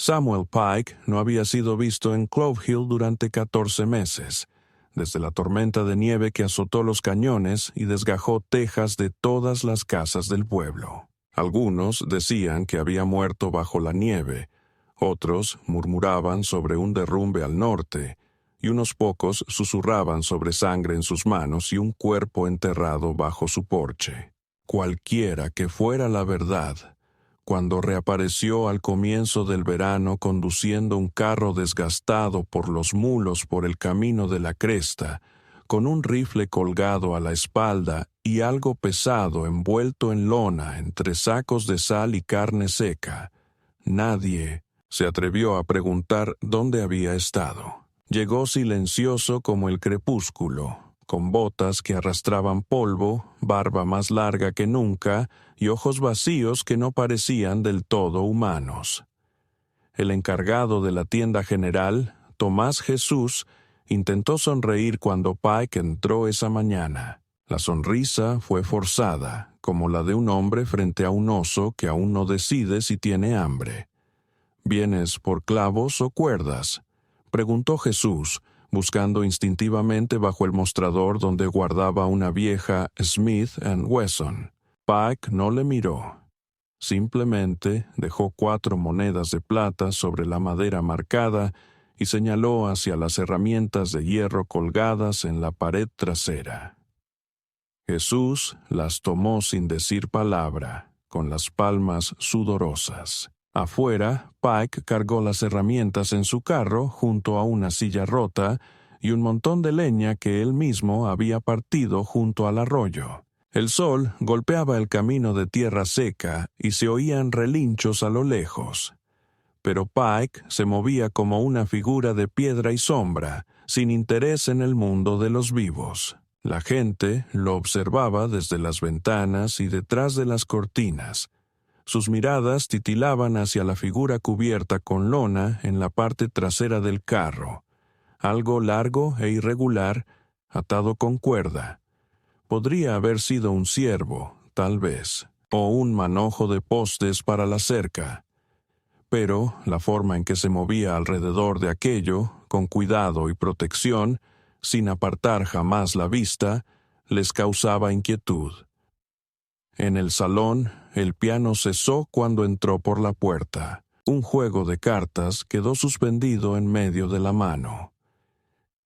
Samuel Pike no había sido visto en Clove Hill durante 14 meses, desde la tormenta de nieve que azotó los cañones y desgajó tejas de todas las casas del pueblo. Algunos decían que había muerto bajo la nieve, otros murmuraban sobre un derrumbe al norte, y unos pocos susurraban sobre sangre en sus manos y un cuerpo enterrado bajo su porche. Cualquiera que fuera la verdad, cuando reapareció al comienzo del verano conduciendo un carro desgastado por los mulos por el camino de la cresta, con un rifle colgado a la espalda y algo pesado envuelto en lona entre sacos de sal y carne seca, nadie se atrevió a preguntar dónde había estado. Llegó silencioso como el crepúsculo, con botas que arrastraban polvo, barba más larga que nunca y ojos vacíos que no parecían del todo humanos. El encargado de la tienda general, Tomás Jesús, intentó sonreír cuando Pike entró esa mañana. La sonrisa fue forzada, como la de un hombre frente a un oso que aún no decide si tiene hambre. ¿Vienes por clavos o cuerdas?, preguntó Jesús, buscando instintivamente bajo el mostrador donde guardaba una vieja Smith & Wesson. Pike no le miró. Simplemente dejó 4 monedas de plata sobre la madera marcada y señaló hacia las herramientas de hierro colgadas en la pared trasera. Jesús las tomó sin decir palabra, con las palmas sudorosas. Afuera, Pike cargó las herramientas en su carro junto a una silla rota y un montón de leña que él mismo había partido junto al arroyo. El sol golpeaba el camino de tierra seca y se oían relinchos a lo lejos. Pero Pike se movía como una figura de piedra y sombra, sin interés en el mundo de los vivos. La gente lo observaba desde las ventanas y detrás de las cortinas. Sus miradas titilaban hacia la figura cubierta con lona en la parte trasera del carro, algo largo e irregular, atado con cuerda. Podría haber sido un ciervo, tal vez, o un manojo de postes para la cerca. Pero la forma en que se movía alrededor de aquello, con cuidado y protección, sin apartar jamás la vista, les causaba inquietud. En el salón, el piano cesó cuando entró por la puerta. Un juego de cartas quedó suspendido en medio de la mano.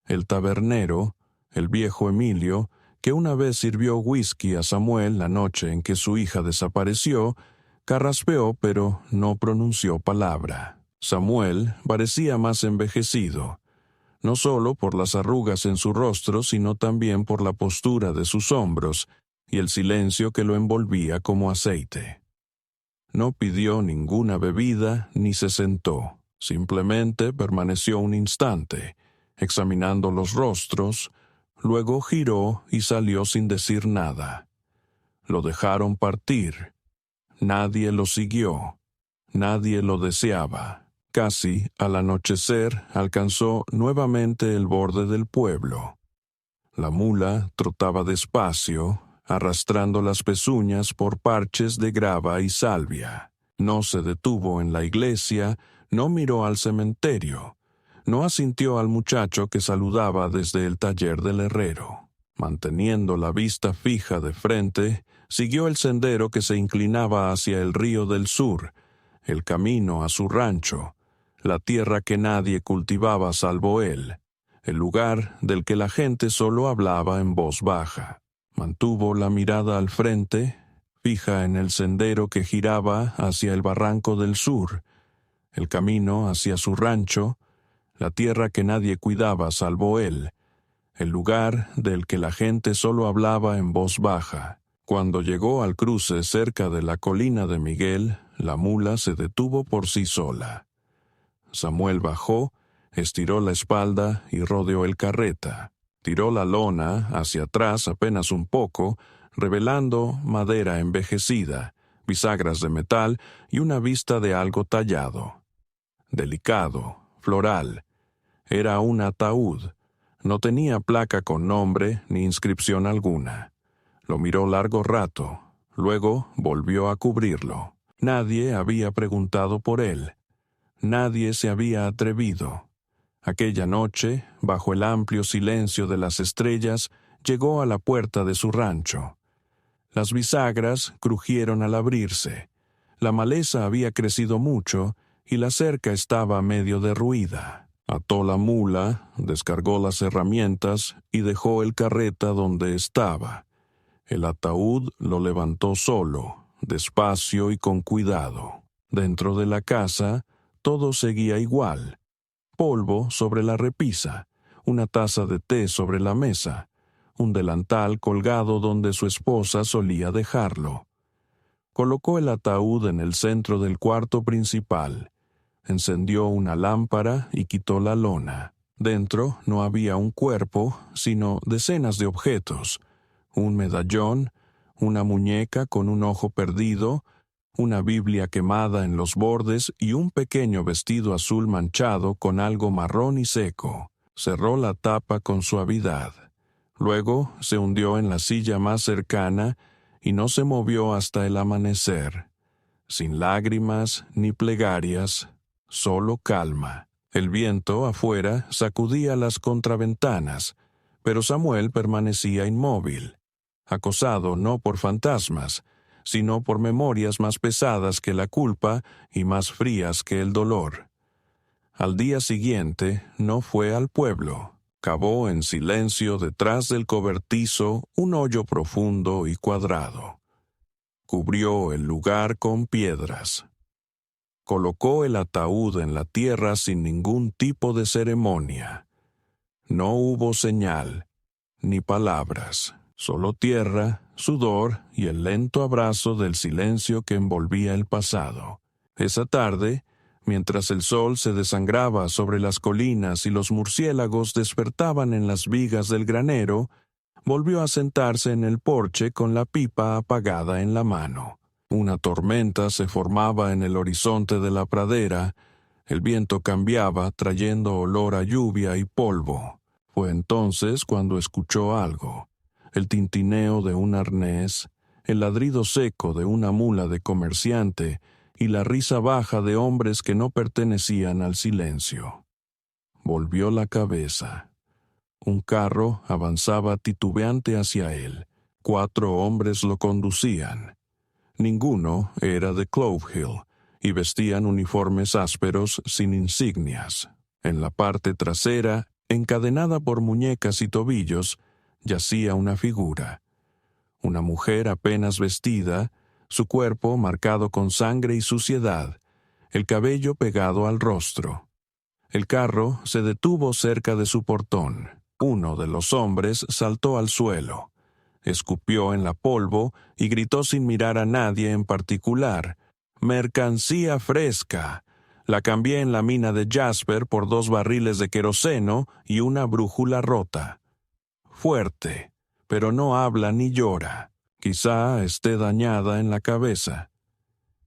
El tabernero, el viejo Emilio, que una vez sirvió whisky a Samuel la noche en que su hija desapareció, carraspeó pero no pronunció palabra. Samuel parecía más envejecido, no solo por las arrugas en su rostro, sino también por la postura de sus hombros y el silencio que lo envolvía como aceite. No pidió ninguna bebida ni se sentó, simplemente permaneció un instante, examinando los rostros, luego giró y salió sin decir nada. Lo dejaron partir. Nadie lo siguió. Nadie lo deseaba. Casi al anochecer alcanzó nuevamente el borde del pueblo. La mula trotaba despacio, arrastrando las pezuñas por parches de grava y salvia. No se detuvo en la iglesia, no miró al cementerio, no asintió al muchacho que saludaba desde el taller del herrero. Manteniendo la vista fija de frente, siguió el sendero que se inclinaba hacia el río del sur, el camino a su rancho, la tierra que nadie cultivaba salvo él, el lugar del que la gente solo hablaba en voz baja. Mantuvo la mirada al frente, fija en el sendero que giraba hacia el barranco del sur, el camino hacia su rancho, la tierra que nadie cuidaba salvo él, el lugar del que la gente solo hablaba en voz baja. Cuando llegó al cruce cerca de la colina de Miguel, la mula se detuvo por sí sola. Samuel bajó, estiró la espalda y rodeó el carreta. Tiró la lona hacia atrás apenas un poco, revelando madera envejecida, bisagras de metal y una vista de algo tallado. Delicado, floral. Era un ataúd. No tenía placa con nombre ni inscripción alguna. Lo miró largo rato, luego volvió a cubrirlo. Nadie había preguntado por él. Nadie se había atrevido. Aquella noche, bajo el amplio silencio de las estrellas, llegó a la puerta de su rancho. Las bisagras crujieron al abrirse. La maleza había crecido mucho y la cerca estaba medio derruida. Ató la mula, descargó las herramientas y dejó el carreta donde estaba. El ataúd lo levantó solo, despacio y con cuidado. Dentro de la casa, todo seguía igual. Polvo sobre la repisa, una taza de té sobre la mesa, un delantal colgado donde su esposa solía dejarlo. Colocó el ataúd en el centro del cuarto principal. Encendió una lámpara y quitó la lona. Dentro no había un cuerpo, sino decenas de objetos: un medallón, una muñeca con un ojo perdido, una Biblia quemada en los bordes y un pequeño vestido azul manchado con algo marrón y seco. Cerró la tapa con suavidad. Luego se hundió en la silla más cercana y no se movió hasta el amanecer. Sin lágrimas ni plegarias, solo calma. El viento afuera sacudía las contraventanas, pero Samuel permanecía inmóvil, acosado no por fantasmas, sino por memorias más pesadas que la culpa y más frías que el dolor. Al día siguiente no fue al pueblo. Cavó en silencio detrás del cobertizo un hoyo profundo y cuadrado. Cubrió el lugar con piedras. Colocó el ataúd en la tierra sin ningún tipo de ceremonia. No hubo señal, ni palabras, solo tierra, sudor y el lento abrazo del silencio que envolvía el pasado. Esa tarde, mientras el sol se desangraba sobre las colinas y los murciélagos despertaban en las vigas del granero, volvió a sentarse en el porche con la pipa apagada en la mano. Una tormenta se formaba en el horizonte de la pradera. El viento cambiaba, trayendo olor a lluvia y polvo. Fue entonces cuando escuchó algo: el tintineo de un arnés, el ladrido seco de una mula de comerciante y la risa baja de hombres que no pertenecían al silencio. Volvió la cabeza. Un carro avanzaba titubeante hacia él. 4 hombres lo conducían. Ninguno era de Clove Hill, y vestían uniformes ásperos sin insignias. En la parte trasera, encadenada por muñecas y tobillos, yacía una figura. Una mujer apenas vestida, su cuerpo marcado con sangre y suciedad, el cabello pegado al rostro. El carro se detuvo cerca de su portón. Uno de los hombres saltó al suelo, escupió en la polvo y gritó sin mirar a nadie en particular: «¡Mercancía fresca! La cambié en la mina de Jasper por 2 barriles de queroseno y una brújula rota». Fuerte, pero no habla ni llora. Quizá esté dañada en la cabeza.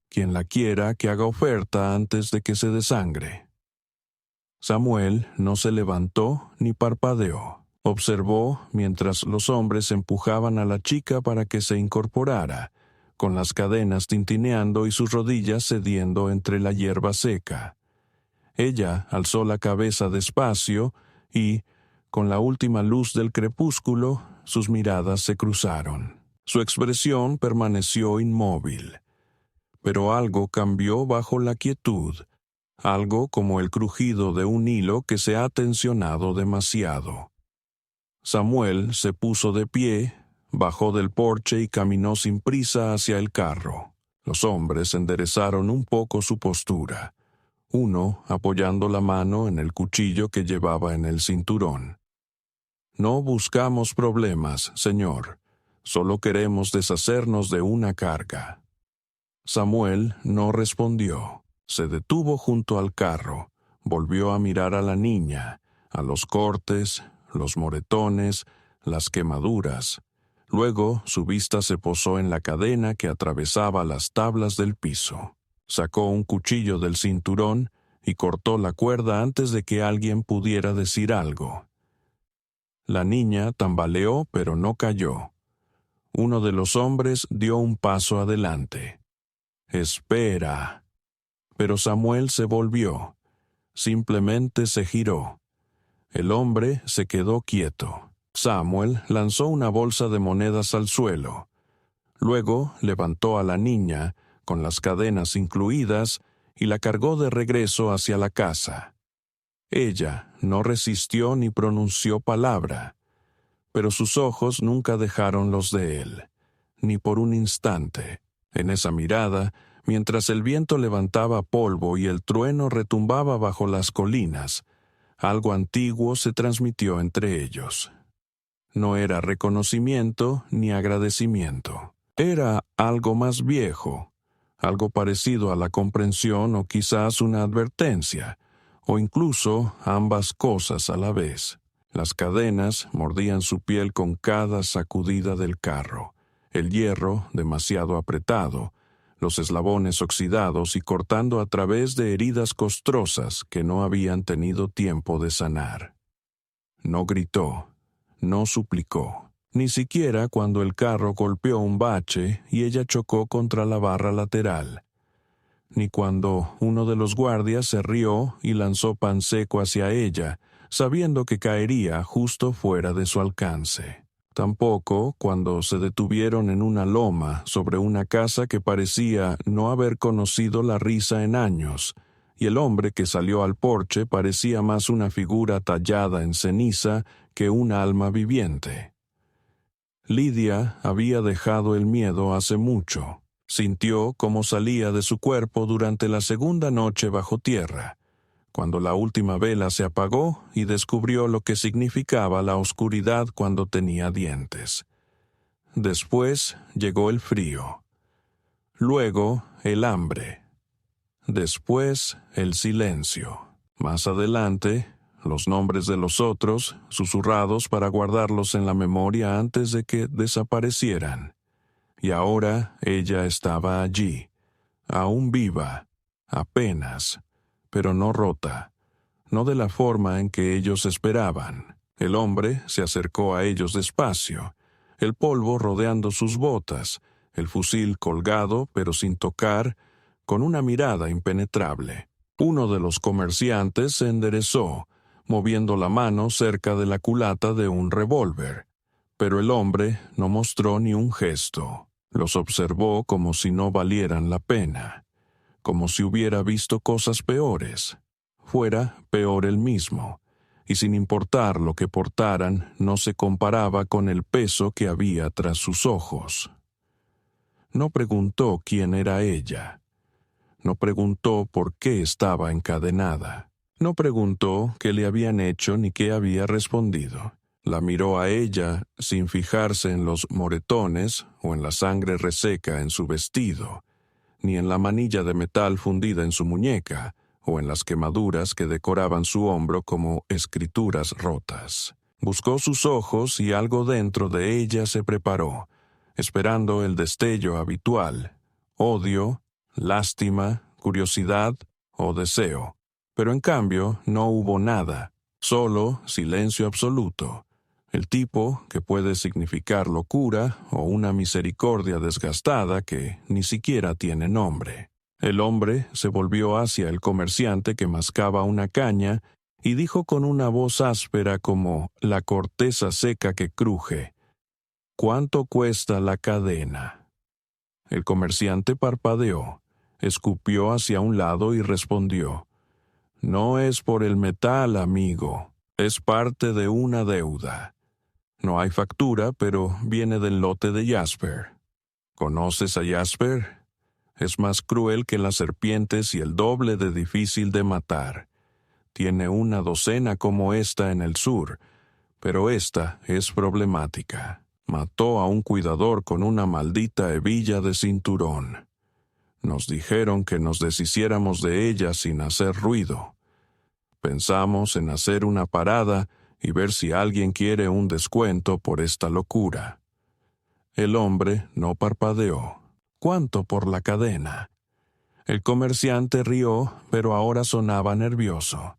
Quien la quiera, que haga oferta antes de que se desangre. Samuel no se levantó ni parpadeó. Observó mientras los hombres empujaban a la chica para que se incorporara, con las cadenas tintineando y sus rodillas cediendo entre la hierba seca. Ella alzó la cabeza despacio y, con la última luz del crepúsculo, sus miradas se cruzaron. Su expresión permaneció inmóvil. Pero algo cambió bajo la quietud, algo como el crujido de un hilo que se ha tensionado demasiado. Samuel se puso de pie, bajó del porche y caminó sin prisa hacia el carro. Los hombres enderezaron un poco su postura, uno apoyando la mano en el cuchillo que llevaba en el cinturón. «No buscamos problemas, señor. Solo queremos deshacernos de una carga». Samuel no respondió. Se detuvo junto al carro, volvió a mirar a la niña, a los cortes, los moretones, las quemaduras. Luego su vista se posó en la cadena que atravesaba las tablas del piso. Sacó un cuchillo del cinturón y cortó la cuerda antes de que alguien pudiera decir algo. La niña tambaleó, pero no cayó. Uno de los hombres dio un paso adelante. «Espera». Pero Samuel se volvió. Simplemente se giró. El hombre se quedó quieto. Samuel lanzó una bolsa de monedas al suelo. Luego levantó a la niña, con las cadenas incluidas, y la cargó de regreso hacia la casa. Ella no resistió ni pronunció palabra, pero sus ojos nunca dejaron los de él, ni por un instante. En esa mirada, mientras el viento levantaba polvo y el trueno retumbaba bajo las colinas, algo antiguo se transmitió entre ellos. No era reconocimiento ni agradecimiento. Era algo más viejo, algo parecido a la comprensión o quizás una advertencia, o incluso ambas cosas a la vez. Las cadenas mordían su piel con cada sacudida del carro, el hierro demasiado apretado, los eslabones oxidados y cortando a través de heridas costrosas que no habían tenido tiempo de sanar. No gritó, no suplicó, ni siquiera cuando el carro golpeó un bache y ella chocó contra la barra lateral, ni cuando uno de los guardias se rió y lanzó pan seco hacia ella, sabiendo que caería justo fuera de su alcance. Tampoco cuando se detuvieron en una loma sobre una casa que parecía no haber conocido la risa en años, y el hombre que salió al porche parecía más una figura tallada en ceniza que un alma viviente. Lidia había dejado el miedo hace mucho. Sintió cómo salía de su cuerpo durante la segunda noche bajo tierra, cuando la última vela se apagó y descubrió lo que significaba la oscuridad cuando tenía dientes. Después llegó el frío. Luego el hambre. Después el silencio. Más adelante, los nombres de los otros, susurrados para guardarlos en la memoria antes de que desaparecieran. Y ahora ella estaba allí, aún viva, apenas, pero no rota, no de la forma en que ellos esperaban. El hombre se acercó a ellos despacio, el polvo rodeando sus botas, el fusil colgado pero sin tocar, con una mirada impenetrable. Uno de los comerciantes se enderezó, moviendo la mano cerca de la culata de un revólver, pero el hombre no mostró ni un gesto. Los observó como si no valieran la pena, como si hubiera visto cosas peores. Fuera peor él mismo, y sin importar lo que portaran, no se comparaba con el peso que había tras sus ojos. No preguntó quién era ella. No preguntó por qué estaba encadenada. No preguntó qué le habían hecho ni qué había respondido. La miró a ella sin fijarse en los moretones o en la sangre reseca en su vestido, ni en la manilla de metal fundida en su muñeca, o en las quemaduras que decoraban su hombro como escrituras rotas. Buscó sus ojos y algo dentro de ella se preparó, esperando el destello habitual: odio, lástima, curiosidad o deseo. Pero en cambio no hubo nada, solo silencio absoluto. El tipo que puede significar locura o una misericordia desgastada que ni siquiera tiene nombre. El hombre se volvió hacia el comerciante que mascaba una caña y dijo con una voz áspera como la corteza seca que cruje: «¿Cuánto cuesta la cadena?». El comerciante parpadeó, escupió hacia un lado y respondió: «No es por el metal, amigo, es parte de una deuda. No hay factura, pero viene del lote de Jasper. ¿Conoces a Jasper? Es más cruel que las serpientes y el doble de difícil de matar. Tiene una docena como esta en el sur, pero esta es problemática. Mató a un cuidador con una maldita hebilla de cinturón. Nos dijeron que nos deshiciéramos de ella sin hacer ruido. Pensamos en hacer una parada y ver si alguien quiere un descuento por esta locura». El hombre no parpadeó. «¿Cuánto por la cadena?». El comerciante rió, pero ahora sonaba nervioso.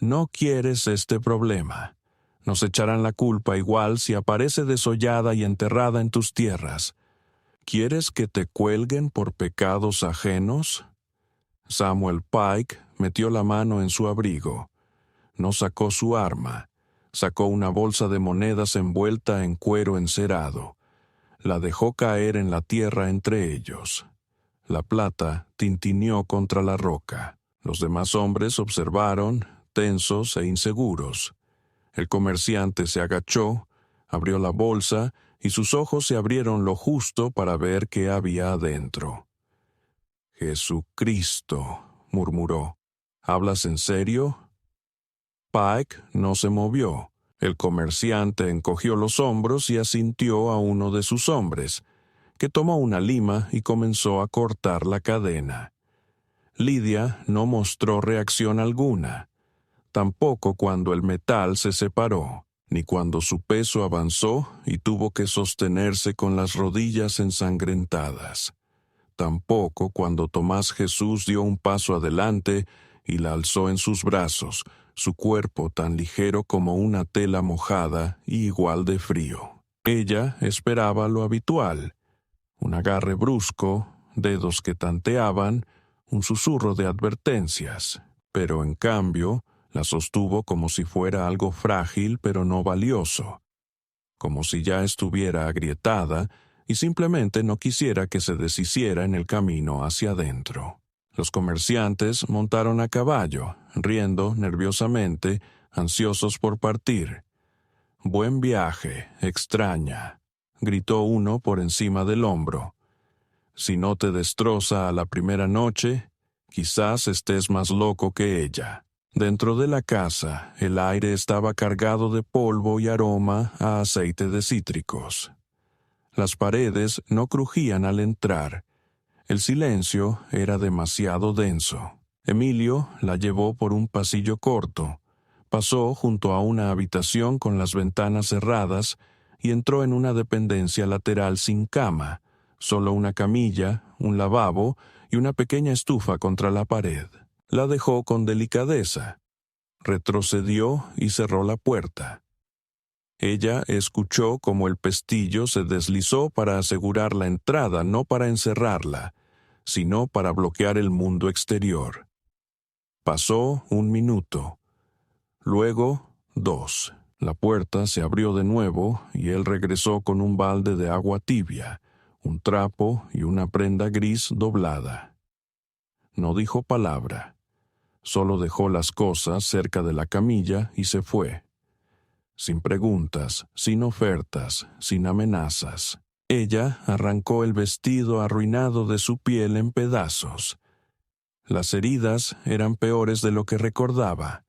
«No quieres este problema. Nos echarán la culpa igual si aparece desollada y enterrada en tus tierras. ¿Quieres que te cuelguen por pecados ajenos?». Samuel Pike metió la mano en su abrigo. No sacó su arma. Sacó una bolsa de monedas envuelta en cuero encerado. La dejó caer en la tierra entre ellos. La plata tintineó contra la roca. Los demás hombres observaron, tensos e inseguros. El comerciante se agachó, abrió la bolsa y sus ojos se abrieron lo justo para ver qué había adentro. «Jesucristo», murmuró. «¿Hablas en serio?» Pike no se movió. El comerciante encogió los hombros y asintió a uno de sus hombres, que tomó una lima y comenzó a cortar la cadena. Lidia no mostró reacción alguna, tampoco cuando el metal se separó, ni cuando su peso avanzó y tuvo que sostenerse con las rodillas ensangrentadas. Tampoco cuando Tomás Jesús dio un paso adelante y la alzó en sus brazos, su cuerpo tan ligero como una tela mojada y igual de frío. Ella esperaba lo habitual: un agarre brusco, dedos que tanteaban, un susurro de advertencias, pero en cambio la sostuvo como si fuera algo frágil pero no valioso, como si ya estuviera agrietada y simplemente no quisiera que se deshiciera en el camino hacia adentro. Los comerciantes montaron a caballo, riendo nerviosamente, ansiosos por partir. «Buen viaje, extraña», gritó uno por encima del hombro. «Si no te destroza a la primera noche, quizás estés más loco que ella». Dentro de la casa, el aire estaba cargado de polvo y aroma a aceite de cítricos. Las paredes no crujían al entrar. El silencio era demasiado denso. Emilio la llevó por un pasillo corto, pasó junto a una habitación con las ventanas cerradas y entró en una dependencia lateral sin cama, solo una camilla, un lavabo y una pequeña estufa contra la pared. La dejó con delicadeza. Retrocedió y cerró la puerta. Ella escuchó cómo el pestillo se deslizó para asegurar la entrada, no para encerrarla, sino para bloquear el mundo exterior. Pasó 1 minuto. Luego 2. La puerta se abrió de nuevo y él regresó con un balde de agua tibia, un trapo y una prenda gris doblada. No dijo palabra. Solo dejó las cosas cerca de la camilla y se fue. Sin preguntas, sin ofertas, sin amenazas. Ella arrancó el vestido arruinado de su piel en pedazos. Las heridas eran peores de lo que recordaba.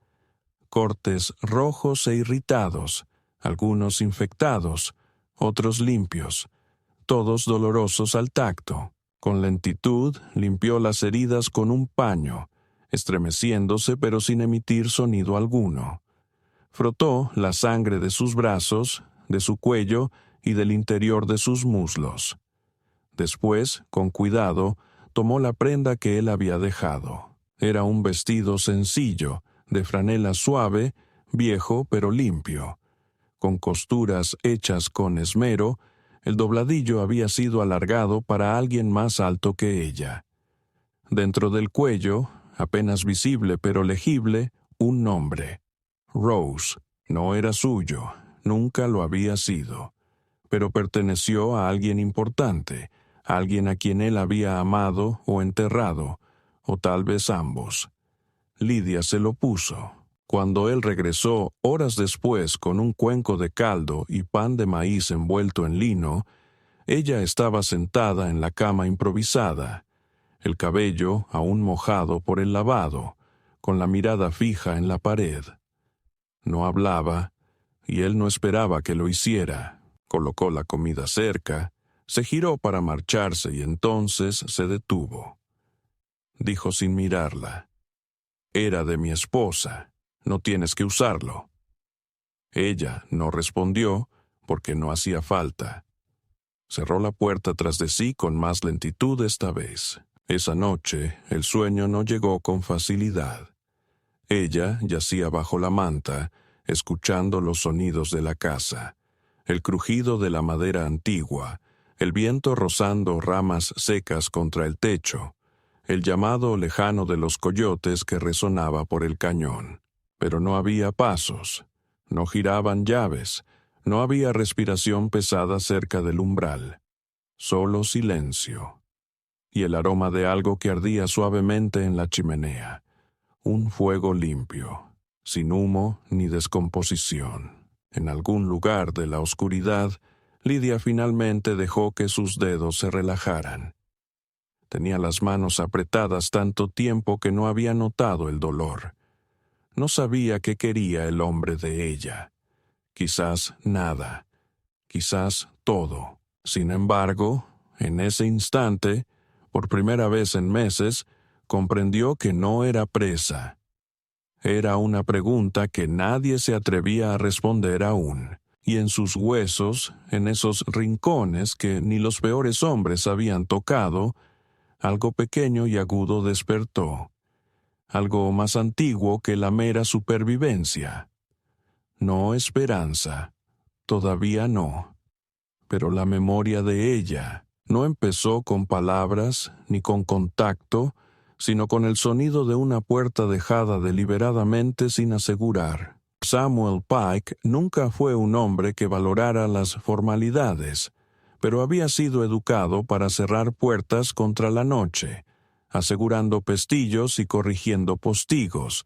Cortes rojos e irritados, algunos infectados, otros limpios, todos dolorosos al tacto. Con lentitud limpió las heridas con un paño, estremeciéndose pero sin emitir sonido alguno. Frotó la sangre de sus brazos, de su cuello y del interior de sus muslos. Después, con cuidado, tomó la prenda que él había dejado. Era un vestido sencillo, de franela suave, viejo pero limpio. Con costuras hechas con esmero, el dobladillo había sido alargado para alguien más alto que ella. Dentro del cuello, apenas visible pero legible, un nombre: Rose. No era suyo, nunca lo había sido, pero perteneció a alguien importante, alguien a quien él había amado o enterrado, o tal vez ambos. Lidia se lo puso. Cuando él regresó horas después con un cuenco de caldo y pan de maíz envuelto en lino, ella estaba sentada en la cama improvisada, el cabello aún mojado por el lavado, con la mirada fija en la pared. No hablaba, y él no esperaba que lo hiciera. Colocó la comida cerca, se giró para marcharse y entonces se detuvo. Dijo sin mirarla: «Era de mi esposa, no tienes que usarlo». Ella no respondió porque no hacía falta. Cerró la puerta tras de sí con más lentitud esta vez. Esa noche el sueño no llegó con facilidad. Ella yacía bajo la manta, escuchando los sonidos de la casa, el crujido de la madera antigua, el viento rozando ramas secas contra el techo, el llamado lejano de los coyotes que resonaba por el cañón. Pero no había pasos, no giraban llaves, no había respiración pesada cerca del umbral. Solo silencio. Y el aroma de algo que ardía suavemente en la chimenea. Un fuego limpio, sin humo ni descomposición. En algún lugar de la oscuridad, Lidia finalmente dejó que sus dedos se relajaran. Tenía las manos apretadas tanto tiempo que no había notado el dolor. No sabía qué quería el hombre de ella. Quizás nada, quizás todo. Sin embargo, en ese instante, por primera vez en meses, comprendió que no era presa. Era una pregunta que nadie se atrevía a responder aún, y en sus huesos, en esos rincones que ni los peores hombres habían tocado, algo pequeño y agudo despertó, algo más antiguo que la mera supervivencia. No esperanza, todavía no, pero la memoria de ella no empezó con palabras ni con contacto, sino con el sonido de una puerta dejada deliberadamente sin asegurar. Samuel Pike nunca fue un hombre que valorara las formalidades, pero había sido educado para cerrar puertas contra la noche, asegurando pestillos y corrigiendo postigos,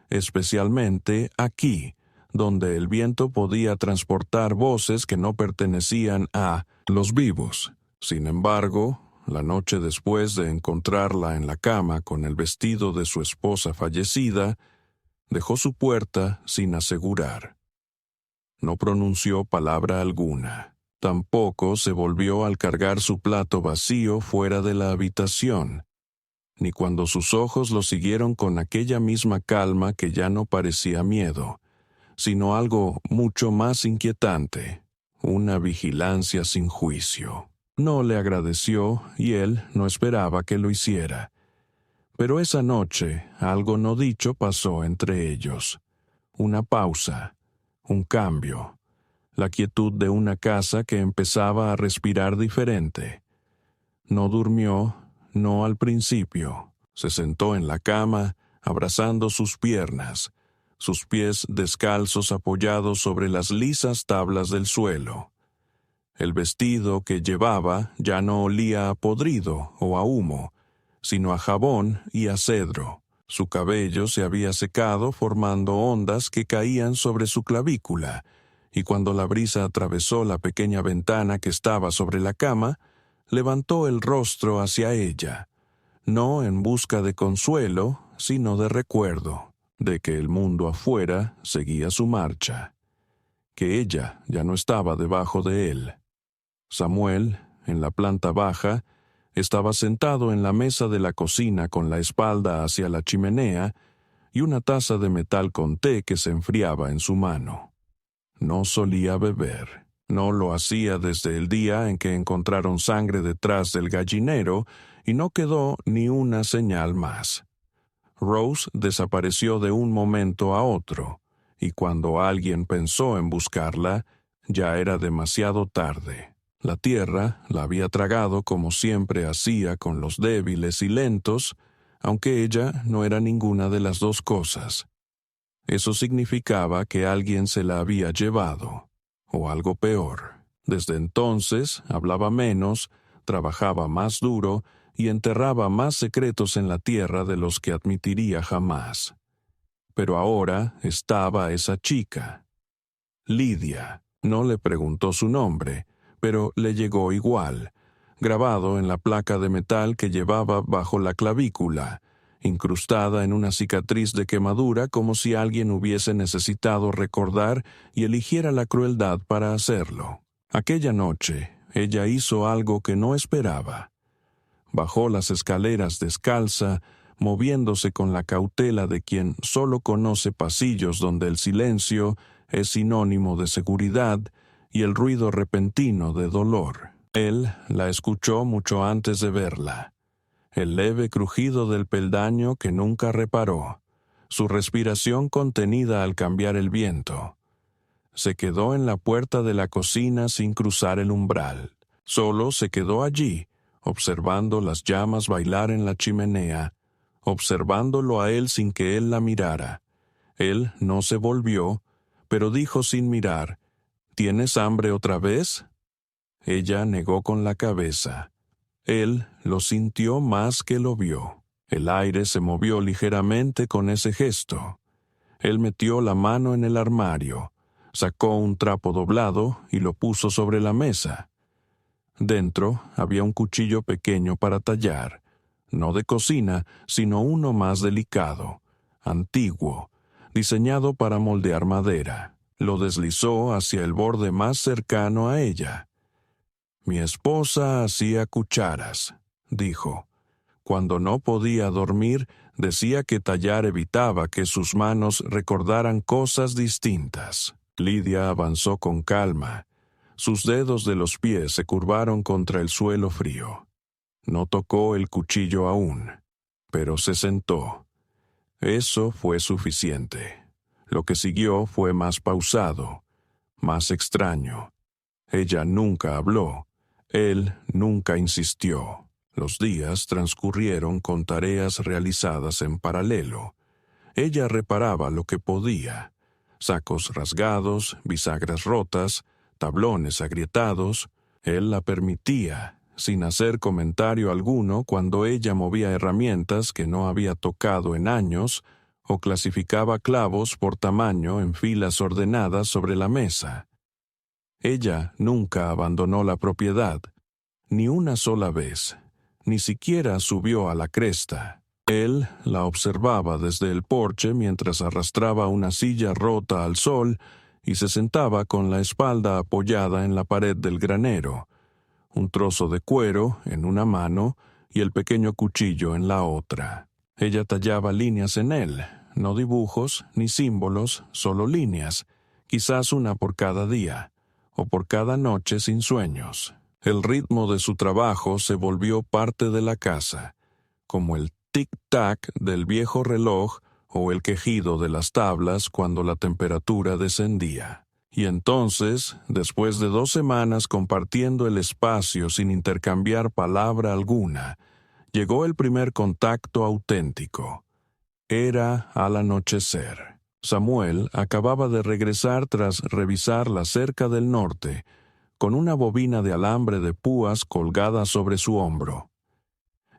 especialmente aquí, donde el viento podía transportar voces que no pertenecían a los vivos. Sin embargo, la noche después de encontrarla en la cama con el vestido de su esposa fallecida, dejó su puerta sin asegurar. No pronunció palabra alguna. Tampoco se volvió al cargar su plato vacío fuera de la habitación, ni cuando sus ojos lo siguieron con aquella misma calma que ya no parecía miedo, sino algo mucho más inquietante, una vigilancia sin juicio. No le agradeció y él no esperaba que lo hiciera. Pero esa noche algo no dicho pasó entre ellos. Una pausa, un cambio, la quietud de una casa que empezaba a respirar diferente. No durmió, no al principio. Se sentó en la cama, abrazando sus piernas, sus pies descalzos apoyados sobre las lisas tablas del suelo. El vestido que llevaba ya no olía a podrido o a humo, sino a jabón y a cedro. Su cabello se había secado formando ondas que caían sobre su clavícula, y cuando la brisa atravesó la pequeña ventana que estaba sobre la cama, levantó el rostro hacia ella, no en busca de consuelo, sino de recuerdo, de que el mundo afuera seguía su marcha, que ella ya no estaba debajo de él. Samuel, en la planta baja, estaba sentado en la mesa de la cocina con la espalda hacia la chimenea y una taza de metal con té que se enfriaba en su mano. No solía beber. No lo hacía desde el día en que encontraron sangre detrás del gallinero y no quedó ni una señal más. Rose desapareció de un momento a otro, y cuando alguien pensó en buscarla, ya era demasiado tarde. La tierra la había tragado como siempre hacía con los débiles y lentos, aunque ella no era ninguna de las dos cosas. Eso significaba que alguien se la había llevado, o algo peor. Desde entonces hablaba menos, trabajaba más duro y enterraba más secretos en la tierra de los que admitiría jamás. Pero ahora estaba esa chica. Lidia. No le preguntó su nombre, pero le llegó igual, grabado en la placa de metal que llevaba bajo la clavícula, incrustada en una cicatriz de quemadura como si alguien hubiese necesitado recordar y eligiera la crueldad para hacerlo. Aquella noche, ella hizo algo que no esperaba. Bajó las escaleras descalza, moviéndose con la cautela de quien solo conoce pasillos donde el silencio es sinónimo de seguridad y el ruido repentino de dolor. Él la escuchó mucho antes de verla. El leve crujido del peldaño que nunca reparó, su respiración contenida al cambiar el viento. Se quedó en la puerta de la cocina sin cruzar el umbral. Solo se quedó allí, observando las llamas bailar en la chimenea, observándolo a él sin que él la mirara. Él no se volvió, pero dijo sin mirar, ¿tienes hambre otra vez? Ella negó con la cabeza. Él lo sintió más que lo vio. El aire se movió ligeramente con ese gesto. Él metió la mano en el armario, sacó un trapo doblado y lo puso sobre la mesa. Dentro había un cuchillo pequeño para tallar, no de cocina, sino uno más delicado, antiguo, diseñado para moldear madera. Lo deslizó hacia el borde más cercano a ella. Mi esposa hacía cucharas, dijo. Cuando no podía dormir, decía que tallar evitaba que sus manos recordaran cosas distintas. Lidia avanzó con calma. Sus dedos de los pies se curvaron contra el suelo frío. No tocó el cuchillo aún, pero se sentó. Eso fue suficiente. Lo que siguió fue más pausado, más extraño. Ella nunca habló. Él nunca insistió. Los días transcurrieron con tareas realizadas en paralelo. Ella reparaba lo que podía: sacos rasgados, bisagras rotas, tablones agrietados. Él la permitía, sin hacer comentario alguno cuando ella movía herramientas que no había tocado en años o clasificaba clavos por tamaño en filas ordenadas sobre la mesa. Ella nunca abandonó la propiedad, ni una sola vez, ni siquiera subió a la cresta. Él la observaba desde el porche mientras arrastraba una silla rota al sol y se sentaba con la espalda apoyada en la pared del granero, un trozo de cuero en una mano y el pequeño cuchillo en la otra. Ella tallaba líneas en él, no dibujos ni símbolos, solo líneas, quizás una por cada día, o por cada noche sin sueños. El ritmo de su trabajo se volvió parte de la casa, como el tic-tac del viejo reloj o el quejido de las tablas cuando la temperatura descendía. Y entonces, después de 2 semanas compartiendo el espacio sin intercambiar palabra alguna, llegó el primer contacto auténtico. Era al anochecer. Samuel acababa de regresar tras revisar la cerca del norte, con una bobina de alambre de púas colgada sobre su hombro.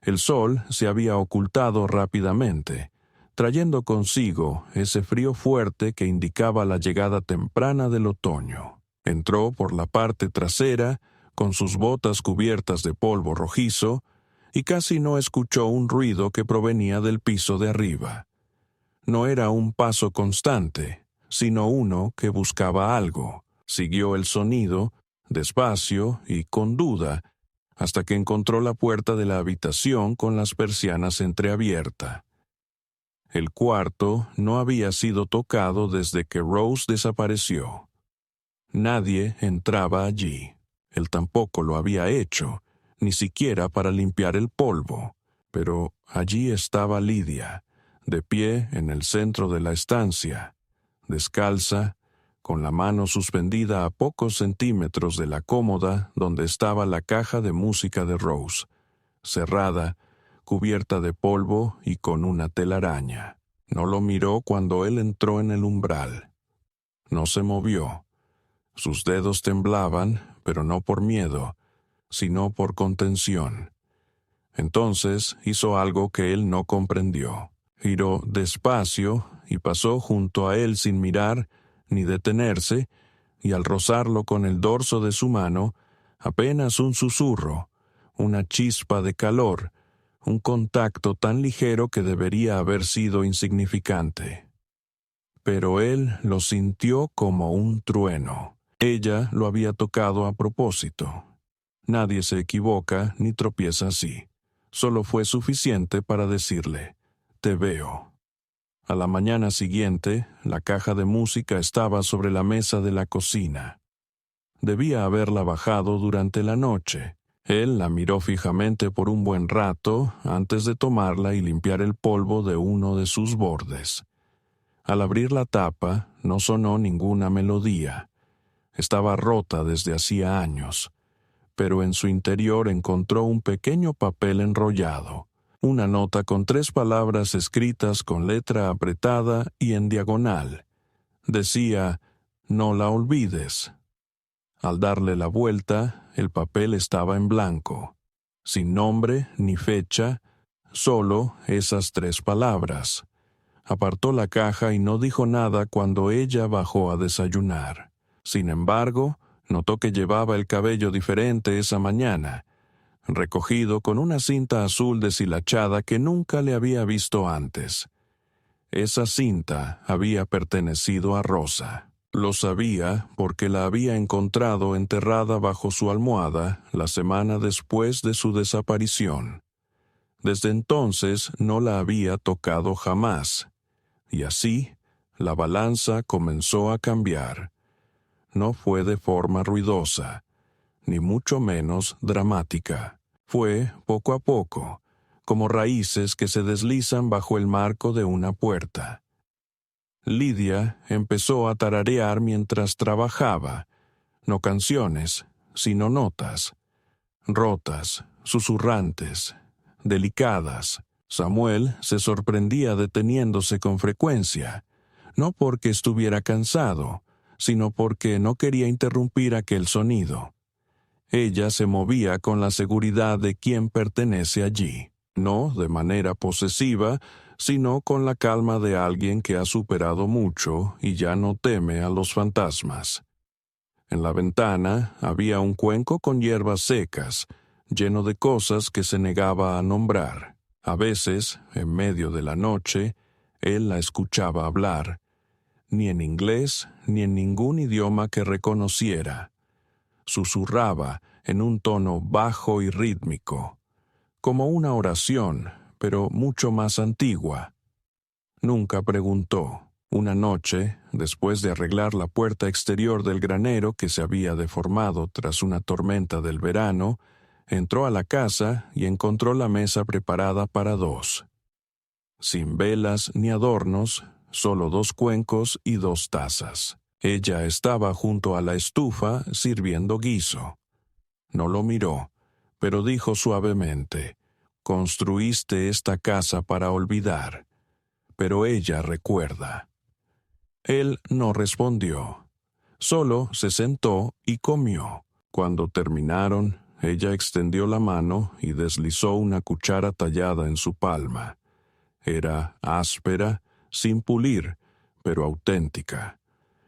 El sol se había ocultado rápidamente, trayendo consigo ese frío fuerte que indicaba la llegada temprana del otoño. Entró por la parte trasera, con sus botas cubiertas de polvo rojizo, y casi no escuchó un ruido que provenía del piso de arriba. No era un paso constante, sino uno que buscaba algo. Siguió el sonido, despacio y con duda, hasta que encontró la puerta de la habitación con las persianas entreabiertas. El cuarto no había sido tocado desde que Rose desapareció. Nadie entraba allí. Él tampoco lo había hecho, ni siquiera para limpiar el polvo. Pero allí estaba Lidia, de pie en el centro de la estancia, descalza, con la mano suspendida a pocos centímetros de la cómoda donde estaba la caja de música de Rose, cerrada, cubierta de polvo y con una telaraña. No lo miró cuando él entró en el umbral. No se movió. Sus dedos temblaban, pero no por miedo, sino por contención. Entonces hizo algo que él no comprendió. Giró despacio y pasó junto a él sin mirar ni detenerse, y al rozarlo con el dorso de su mano, apenas un susurro, una chispa de calor, un contacto tan ligero que debería haber sido insignificante. Pero él lo sintió como un trueno. Ella lo había tocado a propósito. Nadie se equivoca ni tropieza así. Solo fue suficiente para decirle, «Te veo». A la mañana siguiente, la caja de música estaba sobre la mesa de la cocina. Debía haberla bajado durante la noche. Él la miró fijamente por un buen rato antes de tomarla y limpiar el polvo de uno de sus bordes. Al abrir la tapa, no sonó ninguna melodía. Estaba rota desde hacía años. pero en su interior encontró un pequeño papel enrollado, una nota con 3 palabras escritas con letra apretada y en diagonal. Decía: «No la olvides». Al darle la vuelta, el papel estaba en blanco, sin nombre ni fecha, solo esas 3 palabras. Apartó la caja y no dijo nada cuando ella bajó a desayunar. Sin embargo, notó que llevaba el cabello diferente esa mañana, recogido con una cinta azul deshilachada que nunca le había visto antes. Esa cinta había pertenecido a Rosa. Lo sabía porque la había encontrado enterrada bajo su almohada la semana después de su desaparición. Desde entonces no la había tocado jamás. Y así, la balanza comenzó a cambiar. No fue de forma ruidosa, ni mucho menos dramática. Fue poco a poco, como raíces que se deslizan bajo el marco de una puerta. Lidia empezó a tararear mientras trabajaba, no canciones, sino notas, rotas, susurrantes, delicadas. Samuel se sorprendía deteniéndose con frecuencia, no porque estuviera cansado, sino porque no quería interrumpir aquel sonido. Ella se movía con la seguridad de quien pertenece allí, no de manera posesiva, sino con la calma de alguien que ha superado mucho y ya no teme a los fantasmas. En la ventana había un cuenco con hierbas secas, lleno de cosas que se negaba a nombrar. A veces, en medio de la noche, él la escuchaba hablar, ni en inglés ni en ningún idioma que reconociera. Susurraba en un tono bajo y rítmico, como una oración, pero mucho más antigua. Nunca preguntó. Una noche, después de arreglar la puerta exterior del granero que se había deformado tras una tormenta del verano, entró a la casa y encontró la mesa preparada para 2. Sin velas ni adornos, solo 2 cuencos y 2 tazas. Ella estaba junto a la estufa sirviendo guiso. No lo miró, pero dijo suavemente: «Construiste esta casa para olvidar, pero ella recuerda». Él no respondió. Solo se sentó y comió. Cuando terminaron, ella extendió la mano y deslizó una cuchara tallada en su palma. Era áspera, sin pulir, pero auténtica.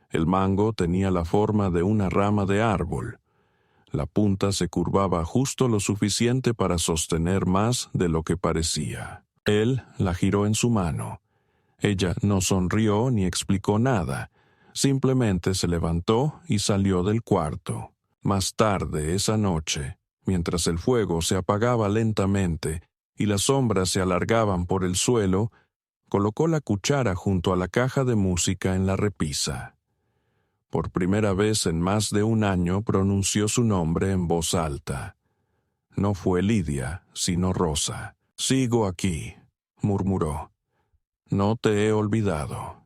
El mango tenía la forma de una rama de árbol. La punta se curvaba justo lo suficiente para sostener más de lo que parecía. Él la giró en su mano. Ella no sonrió ni explicó nada. Simplemente se levantó y salió del cuarto. Más tarde esa noche, mientras el fuego se apagaba lentamente y las sombras se alargaban por el suelo, colocó la cuchara junto a la caja de música en la repisa. Por primera vez en más de 1 año pronunció su nombre en voz alta. No fue Lidia, sino Rosa. «Sigo aquí», murmuró. «No te he olvidado».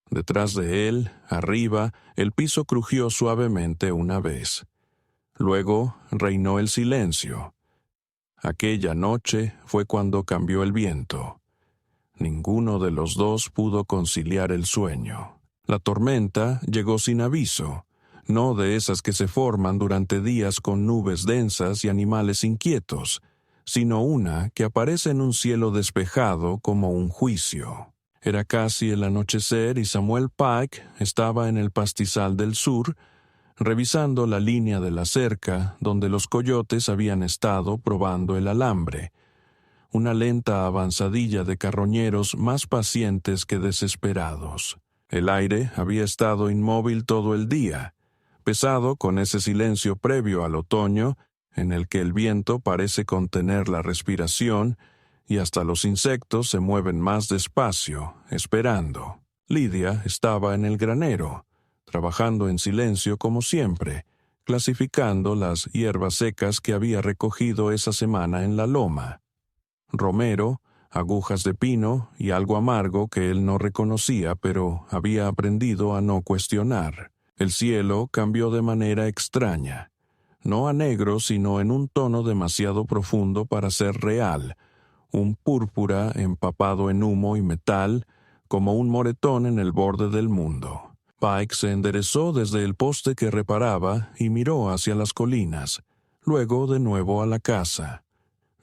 Detrás de él, arriba, el piso crujió suavemente una vez. Luego reinó el silencio. Aquella noche fue cuando cambió el viento. Ninguno de los 2 pudo conciliar el sueño. La tormenta llegó sin aviso, no de esas que se forman durante días con nubes densas y animales inquietos, sino una que aparece en un cielo despejado como un juicio. Era casi el anochecer y Samuel Pike estaba en el pastizal del sur, revisando la línea de la cerca donde los coyotes habían estado probando el alambre, una lenta avanzadilla de carroñeros más pacientes que desesperados. El aire había estado inmóvil todo el día, pesado con ese silencio previo al otoño, en el que el viento parece contener la respiración y hasta los insectos se mueven más despacio, esperando. Lidia estaba en el granero, trabajando en silencio como siempre, clasificando las hierbas secas que había recogido esa semana en la loma. Romero, agujas de pino y algo amargo que él no reconocía, pero había aprendido a no cuestionar. El cielo cambió de manera extraña. no a negro, sino en un tono demasiado profundo para ser real, un púrpura empapado en humo y metal, como un moretón en el borde del mundo. Pike se enderezó desde el poste que reparaba y miró hacia las colinas, luego de nuevo a la casa.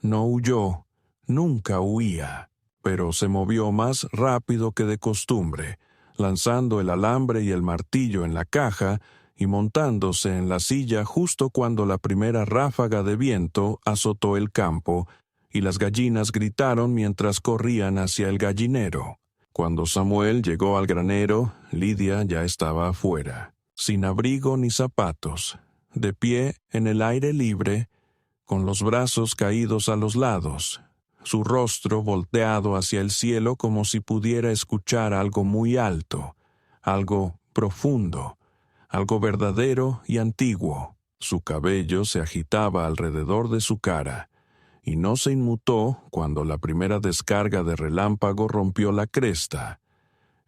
No huyó, nunca huía, pero se movió más rápido que de costumbre, lanzando el alambre y el martillo en la caja y montándose en la silla justo cuando la primera ráfaga de viento azotó el campo y las gallinas gritaron mientras corrían hacia el gallinero. Cuando Samuel llegó al granero, Lidia ya estaba afuera, sin abrigo ni zapatos, de pie en el aire libre, con los brazos caídos a los lados, su rostro volteado hacia el cielo como si pudiera escuchar algo muy alto, algo profundo, algo verdadero y antiguo. Su cabello se agitaba alrededor de su cara, y no se inmutó cuando la primera descarga de relámpago rompió la cresta.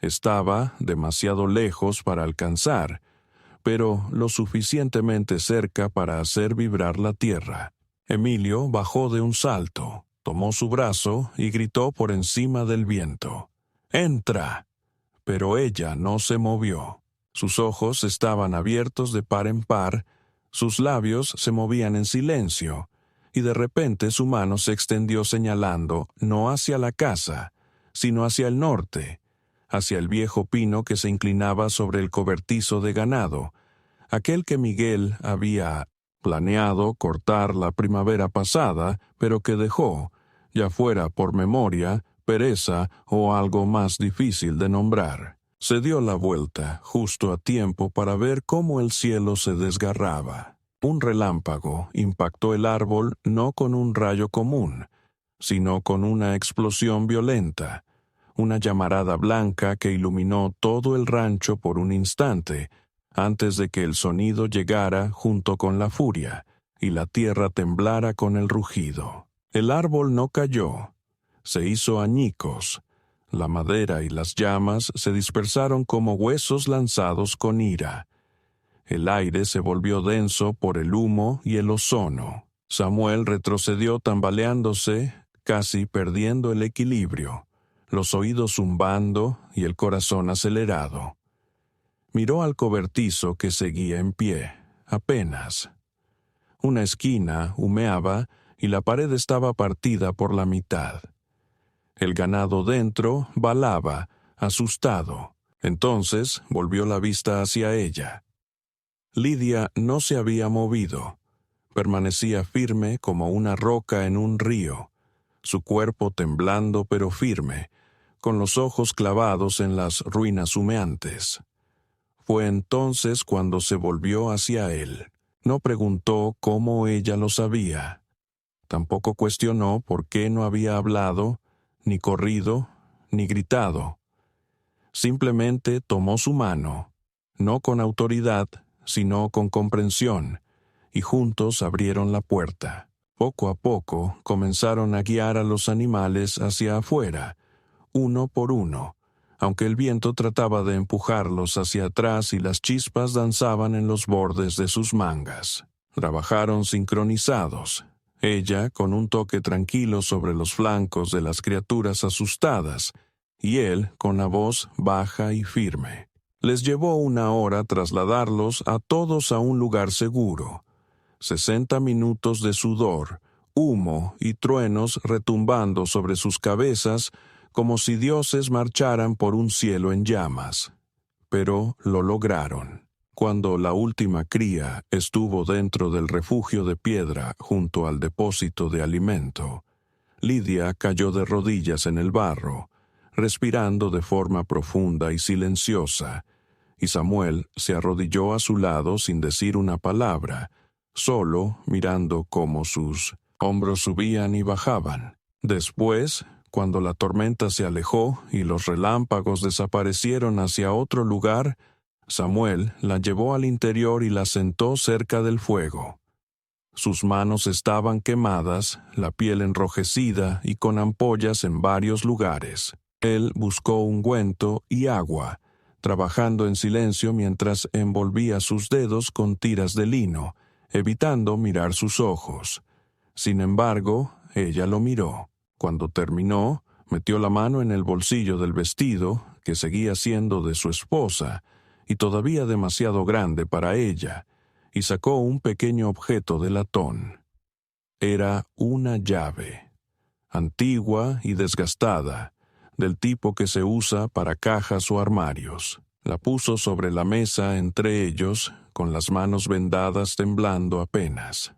Estaba demasiado lejos para alcanzar, pero lo suficientemente cerca para hacer vibrar la tierra. Emilio bajó de un salto, tomó su brazo y gritó por encima del viento: «¡Entra!». Pero ella no se movió. Sus ojos estaban abiertos de par en par, sus labios se movían en silencio, y de repente su mano se extendió señalando no hacia la casa, sino hacia el norte, hacia el viejo pino que se inclinaba sobre el cobertizo de ganado, aquel que Miguel había planeado cortar la primavera pasada, pero que dejó, ya fuera por memoria, pereza o algo más difícil de nombrar. Se dio la vuelta justo a tiempo para ver cómo el cielo se desgarraba. Un relámpago impactó el árbol no con un rayo común, sino con una explosión violenta, una llamarada blanca que iluminó todo el rancho por un instante, antes de que el sonido llegara junto con la furia, y la tierra temblara con el rugido. El árbol no cayó, se hizo añicos. La madera y las llamas se dispersaron como huesos lanzados con ira. El aire se volvió denso por el humo y el ozono. Samuel retrocedió tambaleándose, casi perdiendo el equilibrio, los oídos zumbando y el corazón acelerado. Miró al cobertizo que seguía en pie, apenas. Una esquina humeaba y la pared estaba partida por la mitad. El ganado dentro balaba, asustado. Entonces volvió la vista hacia ella. Lidia no se había movido. Permanecía firme como una roca en un río, su cuerpo temblando pero firme, con los ojos clavados en las ruinas humeantes. Fue entonces cuando se volvió hacia él. No preguntó cómo ella lo sabía. Tampoco cuestionó por qué no había hablado, ni corrido, ni gritado. Simplemente tomó su mano, no con autoridad, sino con comprensión, y juntos abrieron la puerta. Poco a poco comenzaron a guiar a los animales hacia afuera, uno por uno, aunque el viento trataba de empujarlos hacia atrás y las chispas danzaban en los bordes de sus mangas. Trabajaron sincronizados, ella con un toque tranquilo sobre los flancos de las criaturas asustadas, y él con la voz baja y firme. Les llevó 1 hora trasladarlos a todos a un lugar seguro. 60 minutos de sudor, humo y truenos retumbando sobre sus cabezas como si dioses marcharan por un cielo en llamas. Pero lo lograron. Cuando la última cría estuvo dentro del refugio de piedra junto al depósito de alimento, Lidia cayó de rodillas en el barro, respirando de forma profunda y silenciosa, y Samuel se arrodilló a su lado sin decir una palabra, solo mirando cómo sus hombros subían y bajaban. Después, cuando la tormenta se alejó y los relámpagos desaparecieron hacia otro lugar, Samuel la llevó al interior y la sentó cerca del fuego. Sus manos estaban quemadas, la piel enrojecida y con ampollas en varios lugares. Él buscó ungüento y agua, trabajando en silencio mientras envolvía sus dedos con tiras de lino, evitando mirar sus ojos. Sin embargo, ella lo miró. Cuando terminó, metió la mano en el bolsillo del vestido, que seguía siendo de su esposa, y todavía demasiado grande para ella, y sacó un pequeño objeto de latón. Era una llave, antigua y desgastada, del tipo que se usa para cajas o armarios. La puso sobre la mesa entre ellos, con las manos vendadas, temblando apenas.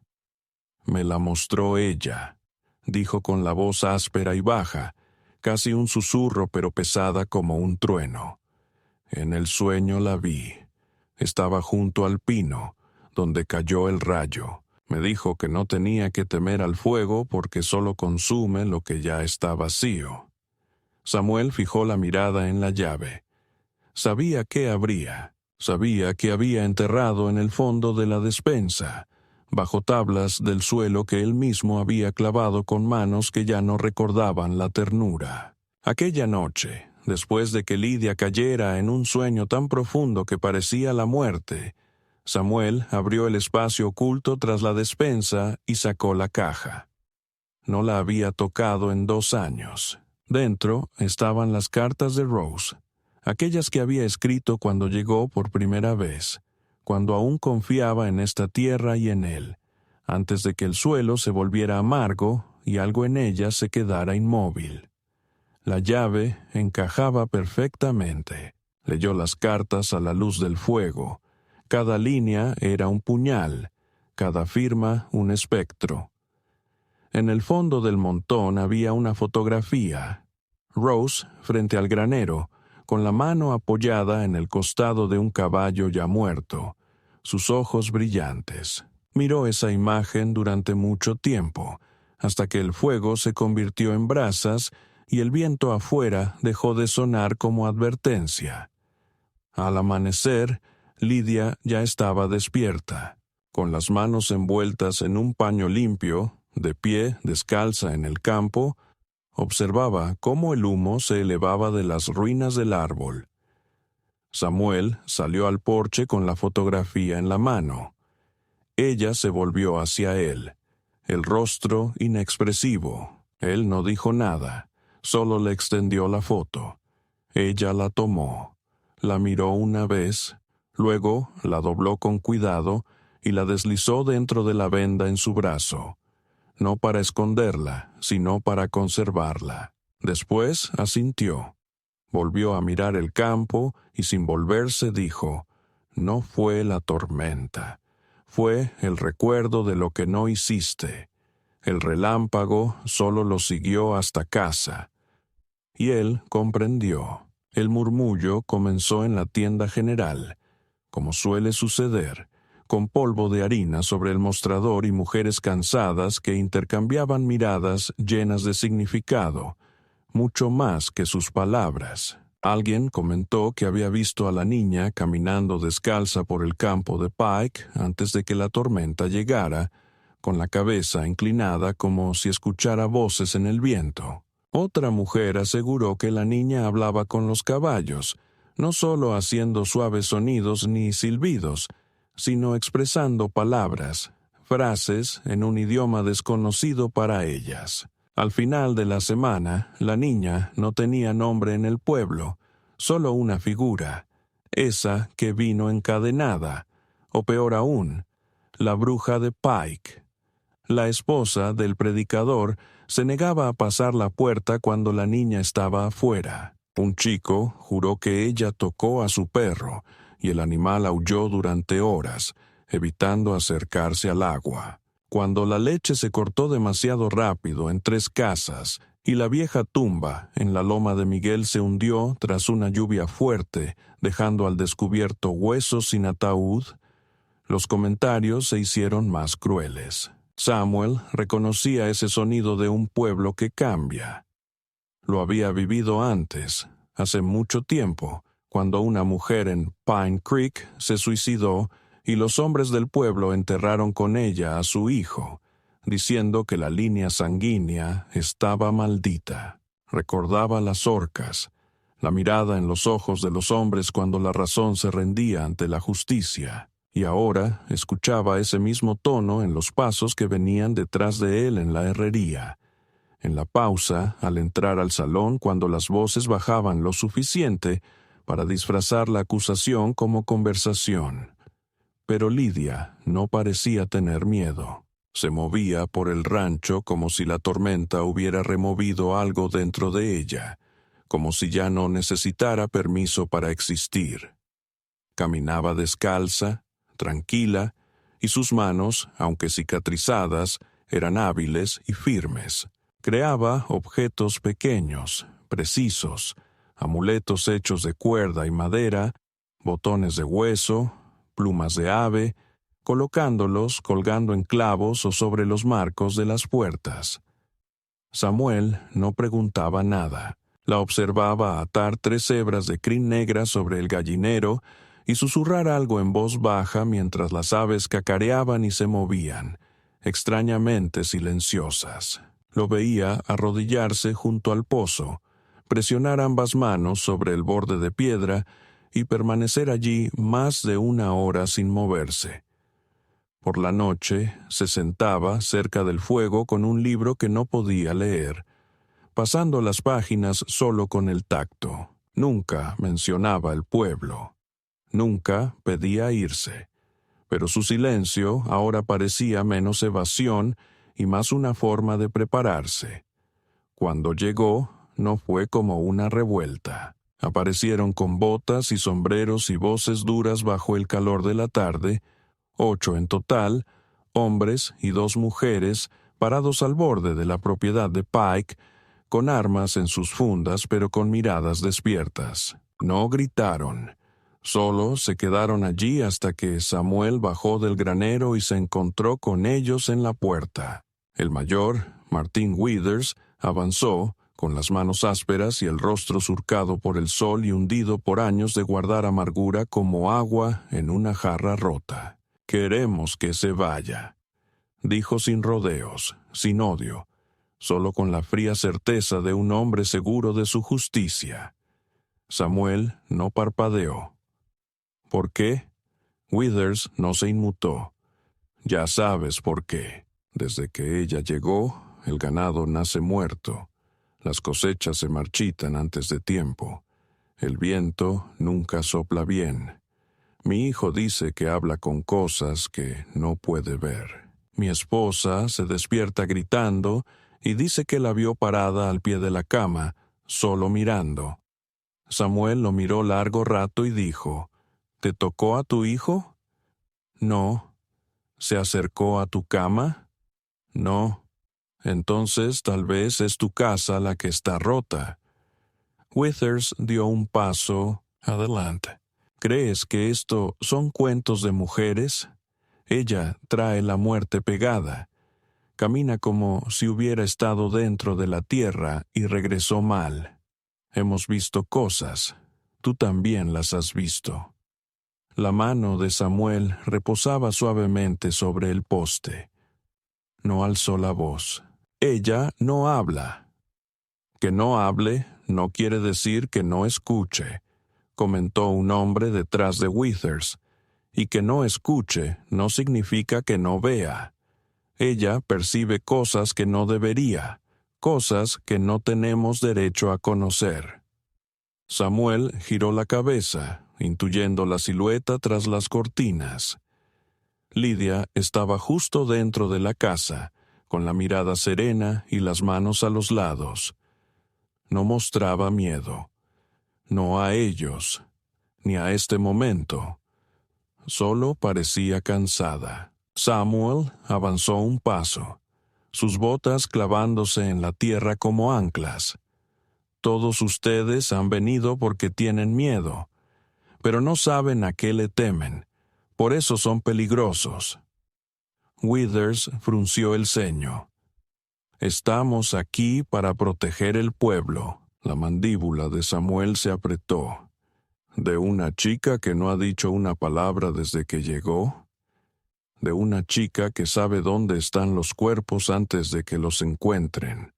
«Me la mostró ella», dijo con la voz áspera y baja, casi un susurro pero pesada como un trueno. «En el sueño la vi. Estaba junto al pino, donde cayó el rayo. Me dijo que no tenía que temer al fuego porque solo consume lo que ya está vacío». Samuel fijó la mirada en la llave. Sabía qué habría. Sabía que había enterrado en el fondo de la despensa, bajo tablas del suelo que él mismo había clavado con manos que ya no recordaban la ternura. Aquella noche, después de que Lidia cayera en un sueño tan profundo que parecía la muerte, Samuel abrió el espacio oculto tras la despensa y sacó la caja. No la había tocado en 2 años. Dentro estaban las cartas de Rose, aquellas que había escrito cuando llegó por primera vez, cuando aún confiaba en esta tierra y en él, antes de que el suelo se volviera amargo y algo en ella se quedara inmóvil. La llave encajaba perfectamente. Leyó las cartas a la luz del fuego. Cada línea era un puñal, cada firma un espectro. En el fondo del montón había una fotografía. Rose frente al granero, con la mano apoyada en el costado de un caballo ya muerto, sus ojos brillantes. Miró esa imagen durante mucho tiempo, hasta que el fuego se convirtió en brasas y el viento afuera dejó de sonar como advertencia. Al amanecer, Lidia ya estaba despierta, con las manos envueltas en un paño limpio, de pie, descalza en el campo, observaba cómo el humo se elevaba de las ruinas del árbol. Samuel salió al porche con la fotografía en la mano. Ella se volvió hacia él, el rostro inexpresivo. Él no dijo nada, solo le extendió la foto. Ella la tomó, la miró una vez, luego la dobló con cuidado y la deslizó dentro de la venda en su brazo, no para esconderla, sino para conservarla. Después asintió. Volvió a mirar el campo y sin volverse dijo: «No fue la tormenta, fue el recuerdo de lo que no hiciste. El relámpago solo lo siguió hasta casa». Y él comprendió. El murmullo comenzó en la tienda general, como suele suceder, con polvo de harina sobre el mostrador y mujeres cansadas que intercambiaban miradas llenas de significado, mucho más que sus palabras. Alguien comentó que había visto a la niña caminando descalza por el campo de Pike antes de que la tormenta llegara, con la cabeza inclinada como si escuchara voces en el viento. Otra mujer aseguró que la niña hablaba con los caballos, no solo haciendo suaves sonidos ni silbidos, sino expresando palabras, frases en un idioma desconocido para ellas. Al final de la semana, la niña no tenía nombre en el pueblo, solo una figura, esa que vino encadenada, o peor aún, la bruja de Pike. La esposa del predicador se negaba a pasar la puerta cuando la niña estaba afuera. Un chico juró que ella tocó a su perro, y el animal aulló durante horas, evitando acercarse al agua. Cuando la leche se cortó demasiado rápido en 3 casas y la vieja tumba en la loma de Miguel se hundió tras una lluvia fuerte, dejando al descubierto huesos sin ataúd, los comentarios se hicieron más crueles. Samuel reconocía ese sonido de un pueblo que cambia. Lo había vivido antes, hace mucho tiempo, cuando una mujer en Pine Creek se suicidó y los hombres del pueblo enterraron con ella a su hijo, diciendo que la línea sanguínea estaba maldita. Recordaba las orcas, la mirada en los ojos de los hombres cuando la razón se rendía ante la justicia, y ahora escuchaba ese mismo tono en los pasos que venían detrás de él en la herrería, en la pausa al entrar al salón cuando las voces bajaban lo suficiente para disfrazar la acusación como conversación. Pero Lidia no parecía tener miedo. Se movía por el rancho como si la tormenta hubiera removido algo dentro de ella, como si ya no necesitara permiso para existir. Caminaba descalza, tranquila, y sus manos, aunque cicatrizadas, eran hábiles y firmes. Creaba objetos pequeños, precisos, amuletos hechos de cuerda y madera, botones de hueso, plumas de ave, colocándolos colgando en clavos o sobre los marcos de las puertas. Samuel no preguntaba nada. La observaba atar 3 hebras de crin negra sobre el gallinero y susurrar algo en voz baja mientras las aves cacareaban y se movían, extrañamente silenciosas. Lo veía arrodillarse junto al pozo, presionar ambas manos sobre el borde de piedra y permanecer allí más de 1 hora sin moverse. Por la noche se sentaba cerca del fuego con un libro que no podía leer, pasando las páginas solo con el tacto. Nunca mencionaba el pueblo. Nunca pedía irse. Pero su silencio ahora parecía menos evasión y más una forma de prepararse. Cuando llegó, no fue como una revuelta. Aparecieron con botas y sombreros y voces duras bajo el calor de la tarde, 8 en total, hombres y 2 mujeres, parados al borde de la propiedad de Pike, con armas en sus fundas pero con miradas despiertas. No gritaron. Solo se quedaron allí hasta que Samuel bajó del granero y se encontró con ellos en la puerta. El mayor, Martin Withers, avanzó, con las manos ásperas y el rostro surcado por el sol y hundido por años de guardar amargura como agua en una jarra rota. «Queremos que se vaya», dijo sin rodeos, sin odio, solo con la fría certeza de un hombre seguro de su justicia. Samuel no parpadeó. ¿Por qué? Withers no se inmutó. Ya sabes por qué. Desde que ella llegó, el ganado nace muerto. Las cosechas se marchitan antes de tiempo. El viento nunca sopla bien. Mi hijo dice que habla con cosas que no puede ver. Mi esposa se despierta gritando y dice que la vio parada al pie de la cama, solo mirando. Samuel lo miró largo rato y dijo, «¿Te tocó a tu hijo?» «No». «¿Se acercó a tu cama?» «No». «Entonces tal vez es tu casa la que está rota». Withers dio un paso adelante. «¿Crees que esto son cuentos de mujeres? Ella trae la muerte pegada. Camina como si hubiera estado dentro de la tierra y regresó mal. Hemos visto cosas. Tú también las has visto». La mano de Samuel reposaba suavemente sobre el poste. No alzó la voz. «Ella no habla». «Que no hable no quiere decir que no escuche», comentó un hombre detrás de Withers, «y que no escuche no significa que no vea. Ella percibe cosas que no debería, cosas que no tenemos derecho a conocer». Samuel giró la cabeza, intuyendo la silueta tras las cortinas. Lidia estaba justo dentro de la casa, con la mirada serena y las manos a los lados. No mostraba miedo. No a ellos, ni a este momento. Solo parecía cansada. Samuel avanzó un paso, sus botas clavándose en la tierra como anclas. «Todos ustedes han venido porque tienen miedo, pero no saben a qué le temen. Por eso son peligrosos». Withers frunció el ceño. «Estamos aquí para proteger el pueblo». La mandíbula de Samuel se apretó. ¿De una chica que no ha dicho una palabra desde que llegó? ¿De una chica que sabe dónde están los cuerpos antes de que los encuentren?»,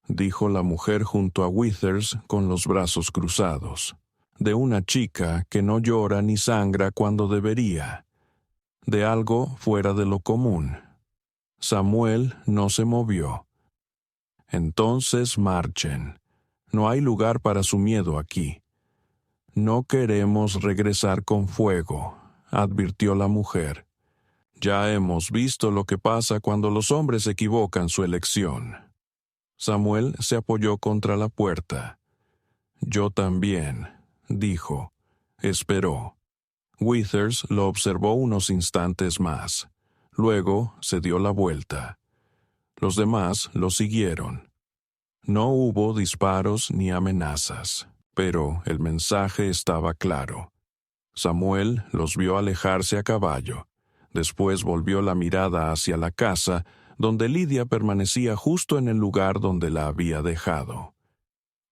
dijo la mujer junto a Withers con los brazos cruzados. «De una chica que no llora ni sangra cuando debería. de algo fuera de lo común. Samuel no se movió. Entonces marchen. No hay lugar para su miedo aquí. No queremos regresar con fuego, advirtió la mujer. Ya hemos visto lo que pasa cuando los hombres equivocan su elección. Samuel se apoyó contra la puerta. Yo también, dijo. Esperó. Withers lo observó unos instantes más. Luego se dio la vuelta. Los demás lo siguieron. No hubo disparos ni amenazas, pero el mensaje estaba claro. Samuel los vio alejarse a caballo. Después volvió la mirada hacia la casa, donde Lidia permanecía justo en el lugar donde la había dejado.